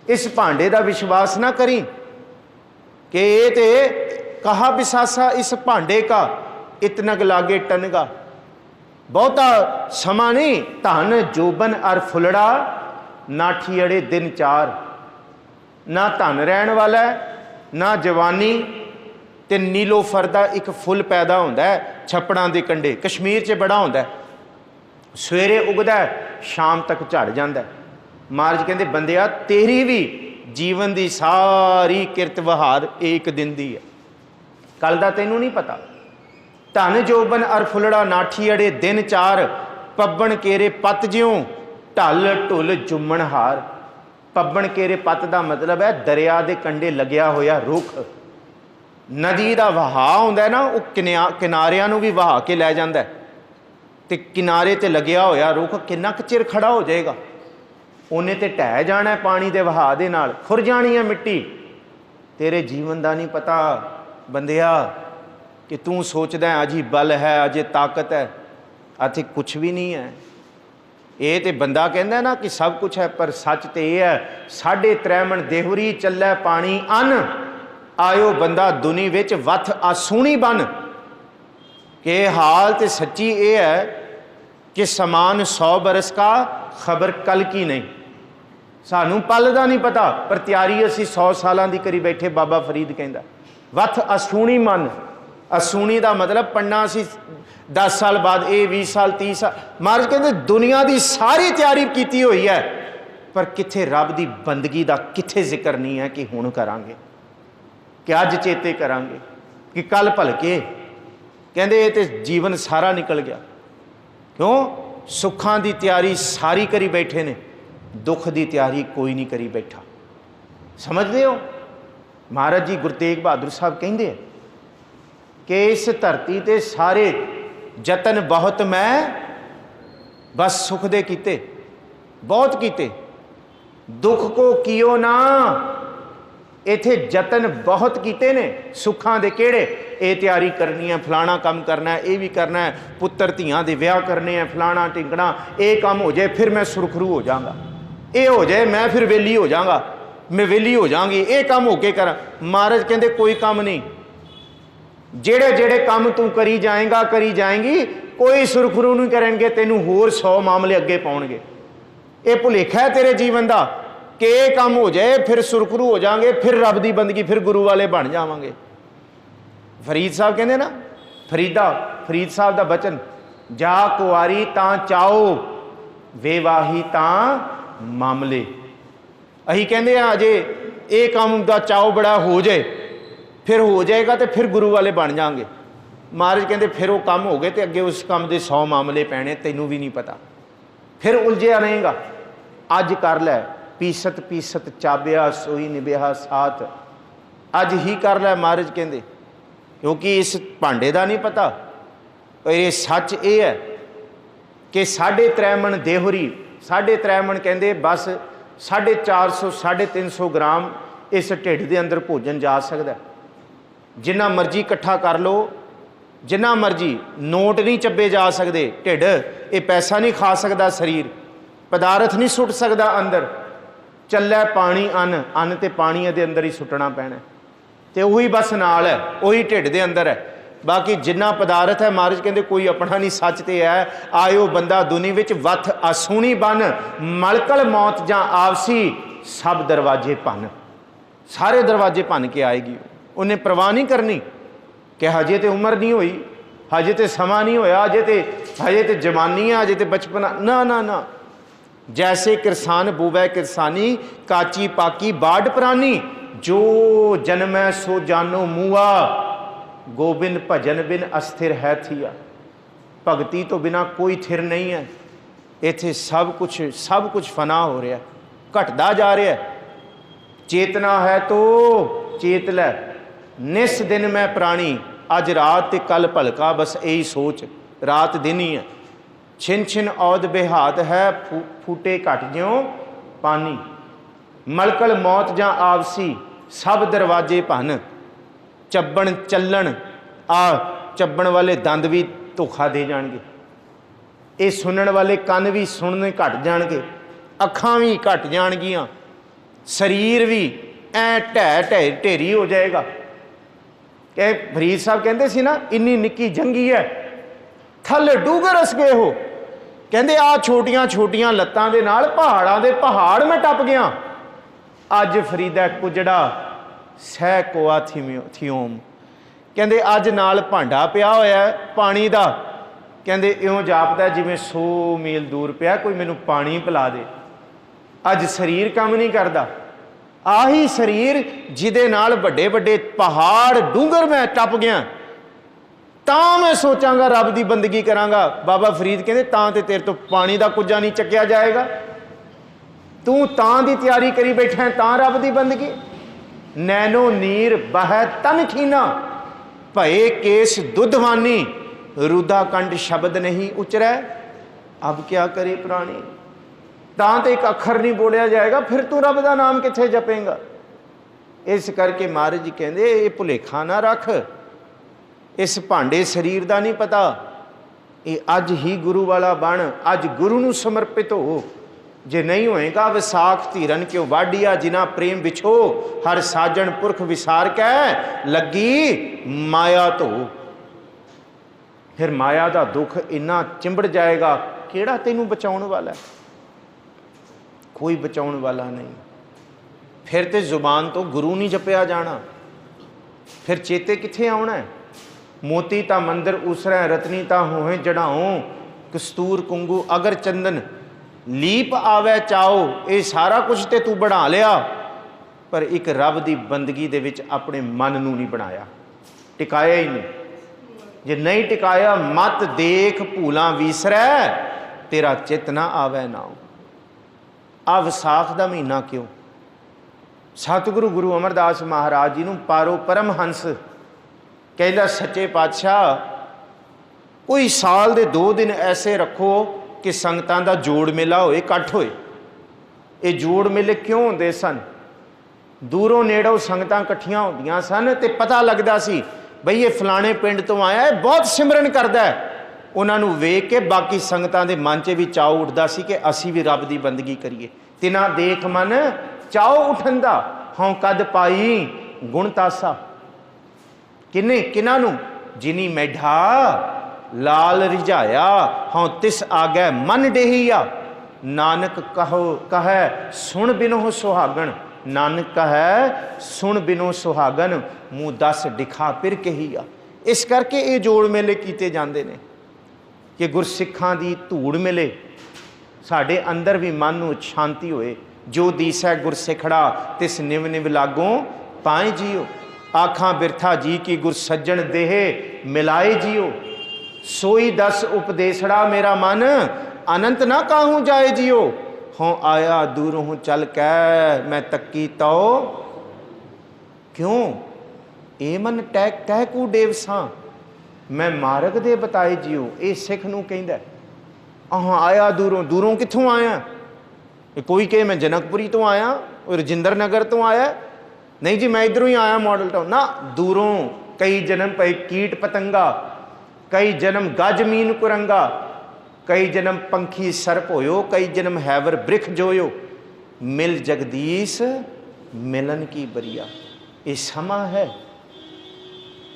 Speaker 1: ਇਸ ਭਾਂਡੇ ਦਾ ਵਿਸ਼ਵਾਸ ਨਾ ਕਰੀ। कि ये ते कहा बिसासा इस भांडे का इतनग लागे टनगा। बहुता समा नहीं, धन जोबन अर फुलड़ा नाठी अड़े दिन चार। ना धन रहन वाला है, ना जवानी, ते नीलोफर दा एक फुल पैदा होंदा है छप्पड़ां दे कंढे, कश्मीर च बड़ा होंदा है। सवेरे उगदा है, शाम तक झड़ जांदा है। महाराज कहंदे बंदिया तेरी भी जीवन दी सारी किरत वहार एक दिन दी है, कल दा तैनूं नहीं पता। धन जोबन अर फुलड़ा नाठी अड़े दिन चार। पब्बन केरे पत ज्यों ढल ढुल जुम्मन हार। पब्बन केरे पत का मतलब है दरिया के कंढे लग्या होया रुख। नदी का वहाव होंदा है ना, वो किनारियां नूं भी वहा के लै जांदा है। ते किनारे ते लग्या होया रुख किन्ना क चिर खड़ा हो जाएगा, उन्हें ते ढह जाना है पानी के वहा दे नाल, खुर जानी है मिट्टी। तेरे जीवन का नहीं पता बंदिया कि तू सोचदा है अजी बल है, अजे ताकत है, अथे कुछ भी नहीं है। ये तो बंदा कहता ना कि सब कुछ है, पर सच तो यह है 3.5 मन देहरी चलै पानी अन। आयो बंदा दुनी विच वथ आसूनी बन। कि हाल तो सच्ची ये है कि समान 100 बरस का खबर कल की नहीं। सानू पल का नहीं पता, पर तैयारी असी 100 सालों की करी बैठे। बाबा फरीद कहता वथ असूनी मन। असूनी का मतलब पढ़ना असी 10 साल बाद, ये 20 साल 30 साल। महाराज कहते दुनिया की सारी तैयारी की हुई है, पर किथे रब की बंदगी का किथे जिक्र नहीं है कि हुण करांगे, कि अज चेते करांगे, कि कल भलके। कहते ये तो जीवन सारा निकल गया। क्यों? सुखां की तैयारी सारी करी बैठे ने, दुख की तैयारी कोई नहीं करी बैठा। समझते हो? महाराज जी गुरु तेग बहादुर साहब कहते हैं कि इस धरती ते सारे जतन बहुत मैं बस सुख दे कीते, बहुत कीते, दुख को कियो ना। इथे जतन बहुत कीते ने, सुखां दे केड़े? ये तैयारी करनी है, फलाना काम करना है, ये भी करना है, पुत्तर धियां दे विआह करने हैं, फलाना टिंकना, ये काम हो जाए फिर मैं सुरखरू हो जाऊंगा, ये हो जाए मैं फिर वेली हो जाऊंगा, मैं वेली हो जाऊंगी, ये काम होके करा। महाराज कहते कोई काम नहीं, जेड़े जेड़े काम तू करी जाएगा करी जाएंगी, कोई सुरखरू नहीं करेंगे, तेनू होर 100 मामले अगे पाउणगे। ये भुलेखा है तेरे जीवन का कि ये काम हो जाए फिर सुरखरू हो जाएंगे, फिर रब की बंदगी, फिर गुरु वाले बन जावांगे। फरीद साहब कहते ना, फरीद साहब का बचन, जा कुआरी तां चाओ वेवाही तां मामले। अही कहते हैं अजे ये काम का चाओ बड़ा हो जाए, फिर हो जाएगा तो फिर गुरु वाले बन जाएंगे। महाराज कहते फिर वो काम हो गए तो अगे उस काम के 100 मामले पैने, तेनू भी नहीं पता, फिर उलझिया रहेगा। अज कर लै पीसत पीसत चाबिया सोई निभ्या साथ, अज ही कर लै। महाराज कहते क्योंकि इस भांडे का नहीं पता। पर ये सच ये है कि 3.5 मन देहरी, 3.5 मन कहते बस 450 350 ग्राम इस ढिड के अंदर भोजन जा सकता है। जिन्ना मर्जी इकट्ठा कर लो, जिन्ना मर्जी, नोट नहीं चब्बे जा सकते, ढिड ये पैसा नहीं खा सकता, शरीर पदार्थ नहीं सुट सकता अंदर। चलै पानी अन्न, अन्न तो पानी के अंदर ही सुटना पैना, तो वही बस नाल है, वही ढिड के अंदर है। बाकी जिन्ना पदार्थ है, महाराज कहते कोई अपना नहीं, सच तो है। आयो बंदा दुनी विच वथ आसूनी बन, मलकल मौत जां आवसी सब दरवाजे भन। सारे दरवाजे भन के आएगी, उन्हें परवाह नहीं करनी कि हजे तो उम्र नहीं हुई, हजे तो समा नहीं होया, हजे तो जवानी है, हजे तो बचपना, ना ना ना। जैसे किरसान बुवै किरसानी, काची पाकी बाढ़ प्रानी, जो जन्मै सो जानो मुआ, गोबिंद भजन बिन अस्थिर है थिया। भगती तो बिना कोई थिर नहीं है। इत्थे सब कुछ फना हो रहा, घटदा जा रहा है। चेतना है तो चेत लै, निस दिन मैं प्राणी, अज रात ते कल भलका, बस यही सोच, रात दिन ही है। छिन छिन औद बेहात है, फूटे घट ज्यों पानी, मलकल मौत जां आवसी सब दरवाजे भन। चब्बन चलन, चब्बन वाले दंद भी धोखा दे जाएंगे, ये सुनने वाले कन भी सुनने घट जाएंगे, अखां भी घट जाएगियां, शरीर भी ऐ ढह ढेरी हो जाएगा। ਕਿ ਫਰੀਦ ਸਾਹਿਬ ਕਹਿੰਦੇ ਸੀ ਨਾ, ਇੰਨੀ ਨਿੱਕੀ ਜੰਗੀ ਹੈ ਥੱਲੇ ਡੂੰਘਰ ਅਸ ਗਏ ਹੋ। ਕਹਿੰਦੇ ਆ ਛੋਟੀਆਂ ਛੋਟੀਆਂ ਲੱਤਾਂ ਦੇ ਨਾਲ ਪਹਾੜਾਂ ਦੇ ਪਹਾੜ ਮੈਂ ਟੱਪ ਗਿਆ। ਅੱਜ ਫਰੀਦਾ ਕੁਜੜਾ ਸਹਿ ਕੋਆ ਥਿਓਮ। ਕਹਿੰਦੇ ਅੱਜ ਨਾਲ ਭਾਂਡਾ ਪਿਆ ਹੋਇਆ ਪਾਣੀ ਦਾ, ਕਹਿੰਦੇ ਇਉਂ ਜਾਪਦਾ ਜਿਵੇਂ 100 ਮੀਲ ਦੂਰ ਪਿਆ ਕੋਈ ਮੈਨੂੰ ਪਾਣੀ ਪਿਲਾ ਦੇ। ਅੱਜ ਸਰੀਰ ਕੰਮ ਨਹੀਂ ਕਰਦਾ। ਆਹੀ ਸਰੀਰ ਜਿਹਦੇ ਨਾਲ ਵੱਡੇ ਵੱਡੇ ਪਹਾੜ ਡੂੰਘਰ ਮੈਂ ਟੱਪ ਗਿਆ, ਤਾਂ ਮੈਂ ਸੋਚਾਂਗਾ ਰੱਬ ਦੀ ਬੰਦਗੀ ਕਰਾਂਗਾ। ਬਾਬਾ ਫਰੀਦ ਕਹਿੰਦੇ ਤਾਂ ਤੇ ਤੇਰੇ ਤੋਂ ਪਾਣੀ ਦਾ ਕੁੱਜਾ ਨਹੀਂ ਚੱਕਿਆ ਜਾਏਗਾ। ਤੂੰ ਤਾਂ ਦੀ ਤਿਆਰੀ ਕਰੀ ਬੈਠਾ ਤਾਂ ਰੱਬ ਦੀ ਬੰਦਗੀ। ਨੈਨੋ ਨੀਰ ਬਹਿ ਤਨ ਖੀਨਾ, ਭਏ ਕੇਸ ਦੁੱਧਵਾਨੀ, ਰੁਦਾ ਕੰਡ ਸ਼ਬਦ ਨਹੀਂ ਉਚਰੈ, ਅਬ ਕਿਆ ਕਰੇ ਪ੍ਰਾਣੀ। ਤਾਂ ਤੇ ਇੱਕ ਅੱਖਰ ਨਹੀਂ ਬੋਲਿਆ ਜਾਏਗਾ, ਫਿਰ ਤੂੰ ਰੱਬ ਦਾ ਨਾਮ ਕਿੱਥੇ ਜਪੇਂਗਾ। ਇਸ ਕਰਕੇ ਮਹਾਰਾਜ ਜੀ ਕਹਿੰਦੇ ਇਹ ਭੁਲੇਖਾ ਨਾ ਰੱਖ, ਇਸ ਭਾਂਡੇ ਸਰੀਰ ਦਾ ਨਹੀਂ ਪਤਾ। ਇਹ ਅੱਜ ਹੀ ਗੁਰੂ ਵਾਲਾ ਬਣ, ਅੱਜ ਗੁਰੂ ਨੂੰ ਸਮਰਪਿਤ ਹੋ। ਜੇ ਨਹੀਂ ਹੋਏਗਾ ਵਿਸਾਖ ਧੀਰਨ ਕਿਉਂ ਵਾਢੀਆ, ਜਿਨਾ ਪ੍ਰੇਮ ਵਿਛੋ ਹਰ ਸਾਜਣ ਪੁਰਖ ਵਿਸਾਰ ਕੈ, ਲੱਗੀ ਮਾਇਆ ਧੋ। ਫਿਰ ਮਾਇਆ ਦਾ ਦੁੱਖ ਇੰਨਾ ਚਿੰਬੜ ਜਾਏਗਾ, ਕਿਹੜਾ ਤੈਨੂੰ ਬਚਾਉਣ ਵਾਲਾ? ਕੋਈ ਬਚਾਉਣ ਵਾਲਾ ਨਹੀਂ। ਫਿਰ ਤੇ ਜ਼ੁਬਾਨ ਤੋਂ ਗੁਰੂ ਨਹੀਂ ਜਪਿਆ ਜਾਣਾ, ਫਿਰ ਚੇਤੇ ਕਿੱਥੇ ਆਉਣਾ? ਮੋਤੀ ਤਾਂ ਮੰਦਰ ਉਸਰੈ, ਰਤਨੀ ਤਾਂ ਹੋਏ ਜੜਾਓ, ਕਸਤੂਰ ਕੁੰਗੂ ਅਗਰ ਚੰਦਨ ਲੀਪ ਆਵੇ ਚਾਓ। ਇਹ ਸਾਰਾ ਕੁਝ ਤੇ ਤੂੰ ਬਣਾ ਲਿਆ, ਪਰ ਇੱਕ ਰੱਬ ਦੀ ਬੰਦਗੀ ਦੇ ਵਿੱਚ ਆਪਣੇ ਮਨ ਨੂੰ ਨਹੀਂ ਬਣਾਇਆ, ਟਿਕਾਇਆ ਹੀ ਨਹੀਂ। ਜੇ ਨਹੀਂ ਟਿਕਾਇਆ, ਮਤ ਦੇਖ ਭੂਲਾਂ ਵੀਸਰੈ, ਤੇਰਾ ਚਿੱਤ ਨਾ ਆਵੇ ਨਾਉ। ਆ ਵਿਸਾਖ ਦਾ ਮਹੀਨਾ ਕਿਉਂ? ਸਤਿਗੁਰੂ ਗੁਰੂ ਅਮਰਦਾਸ ਮਹਾਰਾਜ ਜੀ ਨੂੰ ਪਾਰੋ ਪਰਮਹੰਸ ਕਹਿੰਦਾ, ਸੱਚੇ ਪਾਤਸ਼ਾਹ ਕੋਈ ਸਾਲ ਦੇ 2 ਦਿਨ ਐਸੇ ਰੱਖੋ ਕਿ ਸੰਗਤਾਂ ਦਾ ਜੋੜ ਮੇਲਾ ਹੋਏ, ਇਕੱਠ ਹੋਏ। ਇਹ ਜੋੜ ਮੇਲੇ ਕਿਉਂ ਹੁੰਦੇ ਸਨ? ਦੂਰੋਂ ਨੇੜੋਂ ਸੰਗਤਾਂ ਇਕੱਠੀਆਂ ਹੁੰਦੀਆਂ ਸਨ ਤੇ ਪਤਾ ਲੱਗਦਾ ਸੀ ਬਈ ਇਹ ਫਲਾਣੇ ਪਿੰਡ ਤੋਂ ਆਇਆ, ਇਹ ਬਹੁਤ ਸਿਮਰਨ ਕਰਦਾ ਹੈ। ਉਹਨਾਂ ਨੂੰ ਵੇਖ ਕੇ ਬਾਕੀ ਸੰਗਤਾਂ ਦੇ ਮਨ 'ਚ ਵੀ ਚਾਅ ਉੱਠਦਾ ਸੀ ਕਿ ਅਸੀਂ ਵੀ ਰੱਬ ਦੀ ਬੰਦਗੀ ਕਰੀਏ। ਤਿਨਾ ਦੇਖ ਮਨ ਚਾਅ ਉਠਣ ਦਾ, ਹਉ ਕਦ ਪਾਈ ਗੁਣ ਤਾਸਾ। ਕਿਹਨਾਂ ਨੂੰ? ਜਿਨੀ ਮੈਢਾ ਲਾਲ ਰਿਝਾਇਆ, ਹਉ ਤਿਸ ਆਗੈ ਮਨ ਡੇਹੀਆ। ਨਾਨਕ ਕਹੈ ਸੁਣ ਬਿਨੋ ਸੁਹਾਗਣ, ਨਾਨਕ ਕਹੈ ਸੁਣ ਬਿਨੋ ਸੁਹਾਗਣ, ਮੂੰਹ 10 ਡਿਖਾ ਫਿਰ ਕਹੀਆ। ਇਸ ਕਰਕੇ ਇਹ ਜੋੜ ਮੇਲੇ ਕੀਤੇ ਜਾਂਦੇ ਨੇ ਕਿ ਗੁਰਸਿੱਖਾਂ ਦੀ ਧੂੜ ਮਿਲੇ, ਸਾਡੇ ਅੰਦਰ ਵੀ ਮਨ ਨੂੰ ਸ਼ਾਂਤੀ ਹੋਏ। ਜੋ ਦੀਸੈ ਗੁਰਸਿੱਖੜਾ ਤਿਸ ਨਿਵ ਨਿਵ ਲਾਗੋਂ ਪਾਏ ਜੀਓ, ਆਖਾਂ ਬਿਰਥਾ ਜੀ ਕੀ ਗੁਰ ਸੱਜਣ ਦੇਹ ਮਿਲਾਏ ਜੀਓ। ਸੋਈ 10 ਉਪਦੇਸੜਾ ਮੇਰਾ ਮਨ, ਅਨੰਤ ਨਾ ਕਾਹੂ ਜਾਏ ਜੀਓ। ਹੋਂ ਆਇਆ ਦੂਰੋਂ ਚੱਲ ਕੈ ਮੈਂ ਤੱਕੀ ਤਉ, ਕਿਉਂ ਇਹ ਮਨ ਟਹਿ ਕੂ ਡੇਵ ਸਾਂ, ਮੈਂ ਮਾਰਗ ਦੇ ਬਤਾਏ ਜੀਓ। ਇਹ ਸਿੱਖ ਨੂੰ ਕਹਿੰਦਾ। ਆਹ ਆਇਆ ਦੂਰੋਂ ਕਿੱਥੋਂ ਆਇਆ? ਇਹ ਕੋਈ ਕਹੇ ਮੈਂ ਜਨਕਪੁਰੀ ਤੋਂ ਆਇਆ, ਉਹ ਰਜਿੰਦਰ ਨਗਰ ਤੋਂ ਆਇਆ। ਨਹੀਂ ਜੀ ਮੈਂ ਇੱਧਰੋਂ ਹੀ ਆਇਆ ਮਾਡਲ ਟਾਊਨ। ਨਾ, ਦੂਰੋਂ ਕਈ ਜਨਮ ਪਏ ਕੀਟ ਪਤੰਗਾ, ਕਈ ਜਨਮ ਗਜ ਮੀਨ ਕੁਰੰਗਾ, ਕਈ ਜਨਮ ਪੰਖੀ ਸਰਪ ਹੋਇਓ, ਕਈ ਜਨਮ ਹੈਵਰ ਬ੍ਰਿਖ ਜੋਇਓ। ਮਿਲ ਜਗਦੀਸ਼ ਮਿਲਨ ਕੀ ਬਰੀਆ। ਇਹ ਸਮਾਂ ਹੈ,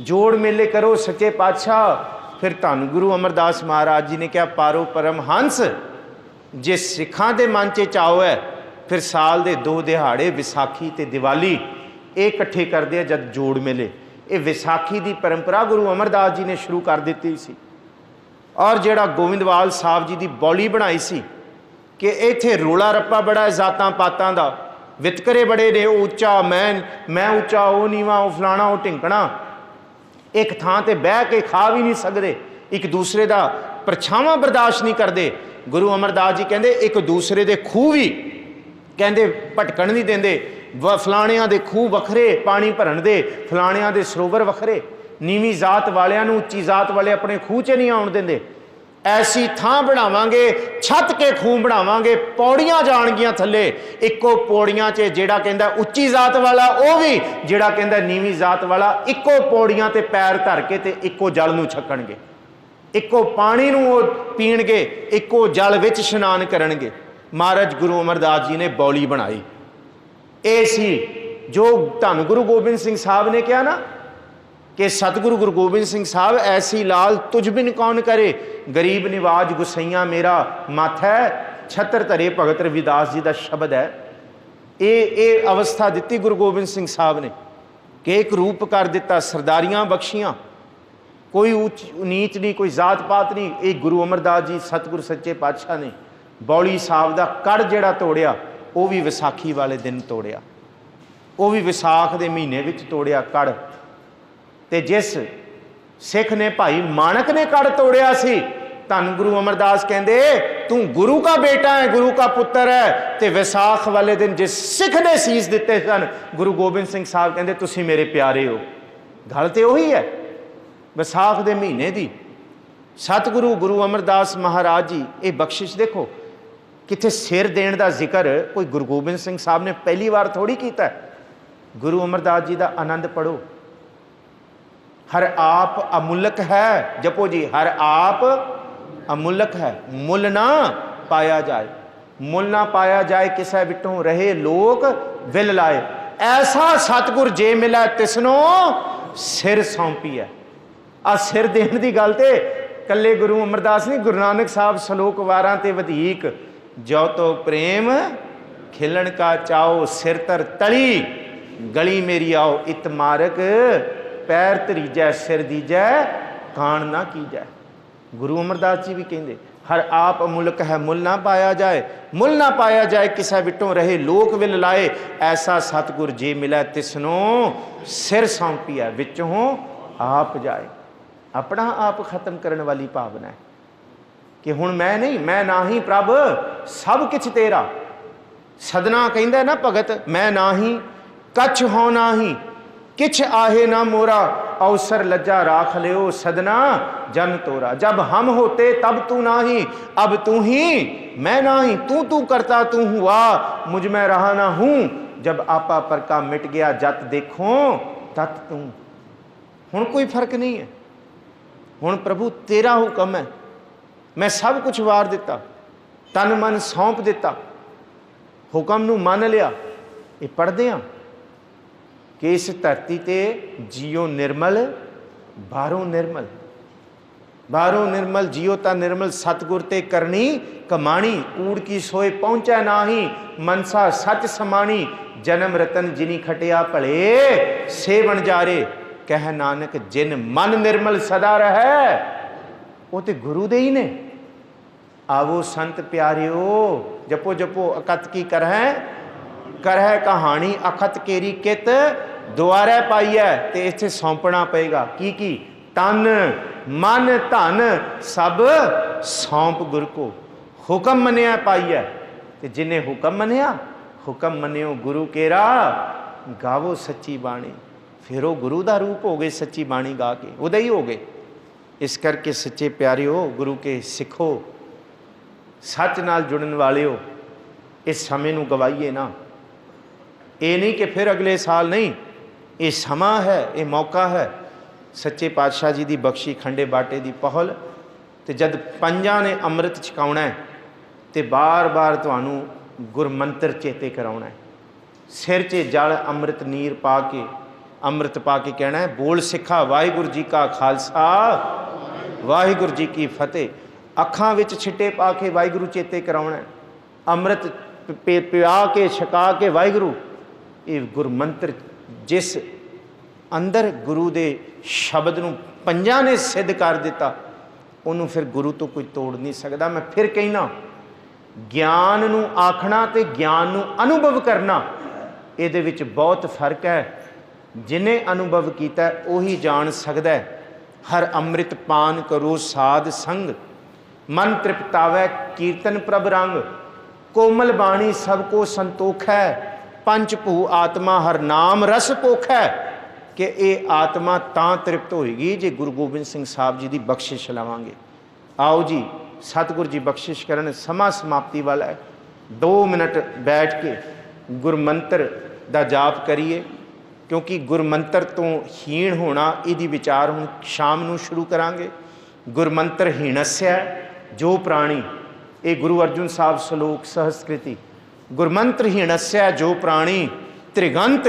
Speaker 1: ਜੋੜ ਮੇਲੇ ਕਰੋ ਸੱਚੇ ਪਾਤਸ਼ਾਹ। ਫਿਰ ਧੰਨ ਗੁਰੂ ਅਮਰਦਾਸ ਮਹਾਰਾਜ ਜੀ ਨੇ ਕਿਹਾ, ਪਾਰੋ ਪਰਮਹੰਸ। ਜੇ ਸਿੱਖਾਂ ਦੇ ਮਨ 'ਚ ਚਾਅ ਹੈ, ਫਿਰ ਸਾਲ ਦੇ 2 ਦਿਹਾੜੇ ਵਿਸਾਖੀ ਤੇ ਦੀਵਾਲੀ ਇਹ ਇਕੱਠੇ ਕਰਦੇ ਆ ਜਦ ਜੋੜ ਮੇਲੇ। ਇਹ ਵਿਸਾਖੀ ਦੀ ਪਰੰਪਰਾ ਗੁਰੂ ਅਮਰਦਾਸ ਜੀ ਨੇ ਸ਼ੁਰੂ ਕਰ ਦਿੱਤੀ ਸੀ। ਔਰ ਜਿਹੜਾ ਗੋਬਿੰਦਵਾਲ ਸਾਹਿਬ ਜੀ ਦੀ ਬੌਲੀ ਬਣਾਈ ਸੀ ਕਿ ਇੱਥੇ ਰੋਲਾ ਰੱਪਾ ਬੜਾ ਜ਼ਾਤਾਂ ਪਾਤਾਂ ਦਾ, ਵਿਤਕਰੇ ਬੜੇ ਨੇ, ਉਹ ਉੱਚਾ ਮੈਂ ਉੱਚਾ, ਉਹ ਨੀਵਾਂ, ਉਹ ਫਲਾਣਾ, ਉਹ ਢਿੰਕਣਾ। ਇੱਕ ਥਾਂ ਤੇ ਬਹਿ ਕੇ ਖਾ ਵੀ ਨਹੀਂ ਸਕਦੇ, ਇੱਕ ਦੂਸਰੇ ਦਾ ਪਰਛਾਵਾਂ ਬਰਦਾਸ਼ਤ ਨਹੀਂ ਕਰਦੇ। ਗੁਰੂ ਅਮਰਦਾਸ ਜੀ ਕਹਿੰਦੇ ਇੱਕ ਦੂਸਰੇ ਦੇ ਖੂਹ ਵੀ ਕਹਿੰਦੇ ਭਟਕਣ ਨਹੀਂ ਦਿੰਦੇ। ਫਲਾਣਿਆਂ ਦੇ ਖੂਹ ਵੱਖਰੇ ਪਾਣੀ ਭਰਨ ਦੇ, ਫਲਾਣਿਆਂ ਦੇ ਸਰੋਵਰ ਵੱਖਰੇ। ਨੀਵੀਂ ਜ਼ਾਤ ਵਾਲਿਆਂ ਨੂੰ ਉੱਚੀ ਜ਼ਾਤ ਵਾਲੇ ਆਪਣੇ ਖੂਹ 'ਚ ਨਹੀਂ ਆਉਣ ਦਿੰਦੇ। ਐਸੀ ਥਾਂ ਬਣਾਵਾਂਗੇ, ਛੱਤ ਕੇ ਖੂਹ ਬਣਾਵਾਂਗੇ, ਪੌੜੀਆਂ ਜਾਣਗੀਆਂ ਥੱਲੇ। ਇੱਕੋ ਪੌੜੀਆਂ 'ਚ ਜਿਹੜਾ ਕਹਿੰਦਾ ਉੱਚੀ ਜ਼ਾਤ ਵਾਲਾ, ਉਹ ਵੀ ਜਿਹੜਾ ਕਹਿੰਦਾ ਨੀਵੀਂ ਜ਼ਾਤ ਵਾਲਾ, ਇੱਕੋ ਪੌੜੀਆਂ 'ਤੇ ਪੈਰ ਧਰ ਕੇ ਤੇ ਇੱਕੋ ਜਲ ਨੂੰ ਛਕਣਗੇ, ਇੱਕੋ ਪਾਣੀ ਨੂੰ ਉਹ ਪੀਣਗੇ, ਇੱਕੋ ਜਲ ਵਿੱਚ ਇਸ਼ਨਾਨ ਕਰਨਗੇ। ਮਹਾਰਾਜ ਗੁਰੂ ਅਮਰਦਾਸ ਜੀ ਨੇ ਬੌਲੀ ਬਣਾਈ। ਇਹ ਸੀ ਜੋ ਧੰਨ ਗੁਰੂ ਗੋਬਿੰਦ ਸਿੰਘ ਸਾਹਿਬ ਨੇ ਕਿਹਾ ਨਾ, कि सतगुरु गुरु गोबिंद सिंह साहब ऐसी लाल तुझ बिन कौन करे, गरीब निवाज गुसैया मेरा माथै, छत्र धरे भगत रविदास जी का शब्द है। ये अवस्था दी गुरु गोबिंद सिंह साहब ने कि एक रूप कर दिता, सरदारियां बख्शियां, कोई ऊच नीच नहीं, कोई जात पात नहीं। ये गुरु अमरदास जी सतगुरु सच्चे पातशाह ने बौली साहब का कड़ जिहड़ा तोड़िया, वो भी विसाखी वाले दिन तोड़िया, वो भी विसाख के महीने में तोड़िया कड़। ते जिस सिख ने भाई माणक ने कड़ तोड़िया सी, धन गुरु अमरदास कहते तू गुरु का बेटा है, गुरु का पुत्र है। तो विसाख वाले दिन जिस सिख ने सीस दिते सन, गुरु गोबिंद सिंह साहब कहते तुसी मेरे प्यारे हो। गल तो उही है, विसाख के महीने की सतगुरु गुरु अमरदास महाराज जी ये बख्शिश देखो, किथे सिर देने का जिक्र कोई गुरु गोबिंद सिंह साहब ने पहली बार थोड़ी किया। गुरु अमरदास जी का आनंद पढ़ो, हर आप अमुलक है, जपो जी, हर आप अमुलक है, मुल ना पाया जाए, मुल ना पाया जाए, किसे बिटों रहे लोक विल लाए, ऐसा सतगुर जे मिला तिसनो सिर सौंपी है। आ सिर देने की गल तो कल्ले गुरु अमरदास नहीं, गुरु नानक साहब सलोक 12 ते वधीक, जो तो प्रेम खिलन का चाओ, सिर तर तली गली मेरी आओ, इत मारक पैर तरीजै, सिर दीजै कान ना कीजै। गुरु अमरदास जी भी कहते हर आप अमुलक है, मुल ना पाया जाए, मुल ना पाया जाए, किसा बिटों रहे लोक विल लाए, ऐसा सतगुर जे मिलै तिसनो सिर सौंपी है, विचों आप जाए। अपना आप खत्म करने वाली भावना है कि हुण मैं नहीं, मैं ना ही प्रभ सब किछ तेरा। सदना कहंदा ना भगत, मैं ना ही कछ हो ना ही, किछ आहे ना मोरा, अवसर लज्जा राख लियो सदना जन तोरा। जब हम होते तब तू नाही, अब तू ही मैं नाही, तू तू करता तू हुआ, मुझ में रहा ना हूं। जब आपा पर का मिट गया, जत देखो तत तू। हुण कोई फर्क नहीं है, हुण प्रभु तेरा हुक्म है, मैं सब कुछ वार दिता, तन मन सौंप दिता, हुक्म नूं मान लिया। ये पढ़दे हां कि इस धरती ते जियो निर्मल बाहरों निर्मल, बाहरों निर्मल जियो ता निर्मल, सतगुर ते करनी कमाणी, कूड़ की सोए पहुंचा नाही, मनसा सच समाणी, जन्म रतन जिनी खटिया भले सेवन जारे, कह नानक जिन मन निर्मल सदा रहे। वो तो गुरु दे ही ने। आवो संत प्यारियो, जपो जपो अकत की करह कहानी, अखत केरी कित दुआरे पाई है। तो इत्थे सौंपना पेगा की तन मन धन सब सौंप गुर को, हुक्म मनिया पाई है। तो जिन्हें हुक्म मनिया, हुक्म मनियो गुरु केरा, गावो सच्ची बाणी। फिर वो गुरु का रूप हो गए, सच्ची बाणी गा के उदा ही हो गए। इस करके सच्चे प्यारिओ, गुरु के सिखो, सच नाल जुड़न वाले हो, इस समय नूं गवाइए ना। ये नहीं कि फिर अगले साल नहीं, ये समा है, ये मौका है। सच्चे पातशाह जी की बख्शी खंडे बाटे की पहल, तो जब पंजां ने अमृत छकाउणा है तो बार बार तुहानूं गुरमंत्र चेते कराउणा है। सिर 'च जल अमृत नीर पा के, अमृत पा के कहना है, बोल सिखा वाहिगुरू जी का खालसा वाहिगुरू जी की फतेह। अखां विच छिट्टे पा के वाहिगुरू चेते कराउणा है, अमृत पिया के छका के वाहिगुरू। ये गुरमंत्र जिस अंदर गुरु दे शब्द नूं पंजां ने सिद्ध कर दिता, उन्होंने फिर गुरु तो कोई तोड़ नहीं सकता। मैं फिर कहना, ज्ञान नूं आखना ते ज्ञान नूं अनुभव करना, इहदे विच बहुत फर्क है। जिन्हें अनुभव किया उही जान सकता है। हर अमृत पान करो साध संग, मन तृप्तावै कीर्तन प्रभ रंग। कोमल बाणी सबको संतोख है, पंच भू आत्मा हर नाम रस पोख है। कि ये आत्मा तां तृप्त होएगी जे गुरु गोबिंद सिंह साहब जी की बख्शिश लवांगे। आओ जी, सतगुरु जी बख्शिश करन। समा समाप्ति वाला है, 2 मिनट बैठ के गुरमंत्र दा जाप करिए, क्योंकि गुरमंत्र तो हीण होना इहदी विचार हुण शाम नूं शुरू करांगे। गुरमंत्र हीणस्य जो प्राणी, ये गुरु अर्जुन साहब सलोक सहस्कृति। गुरमंत्र हीणस्य जो प्राणी, त्रिगंत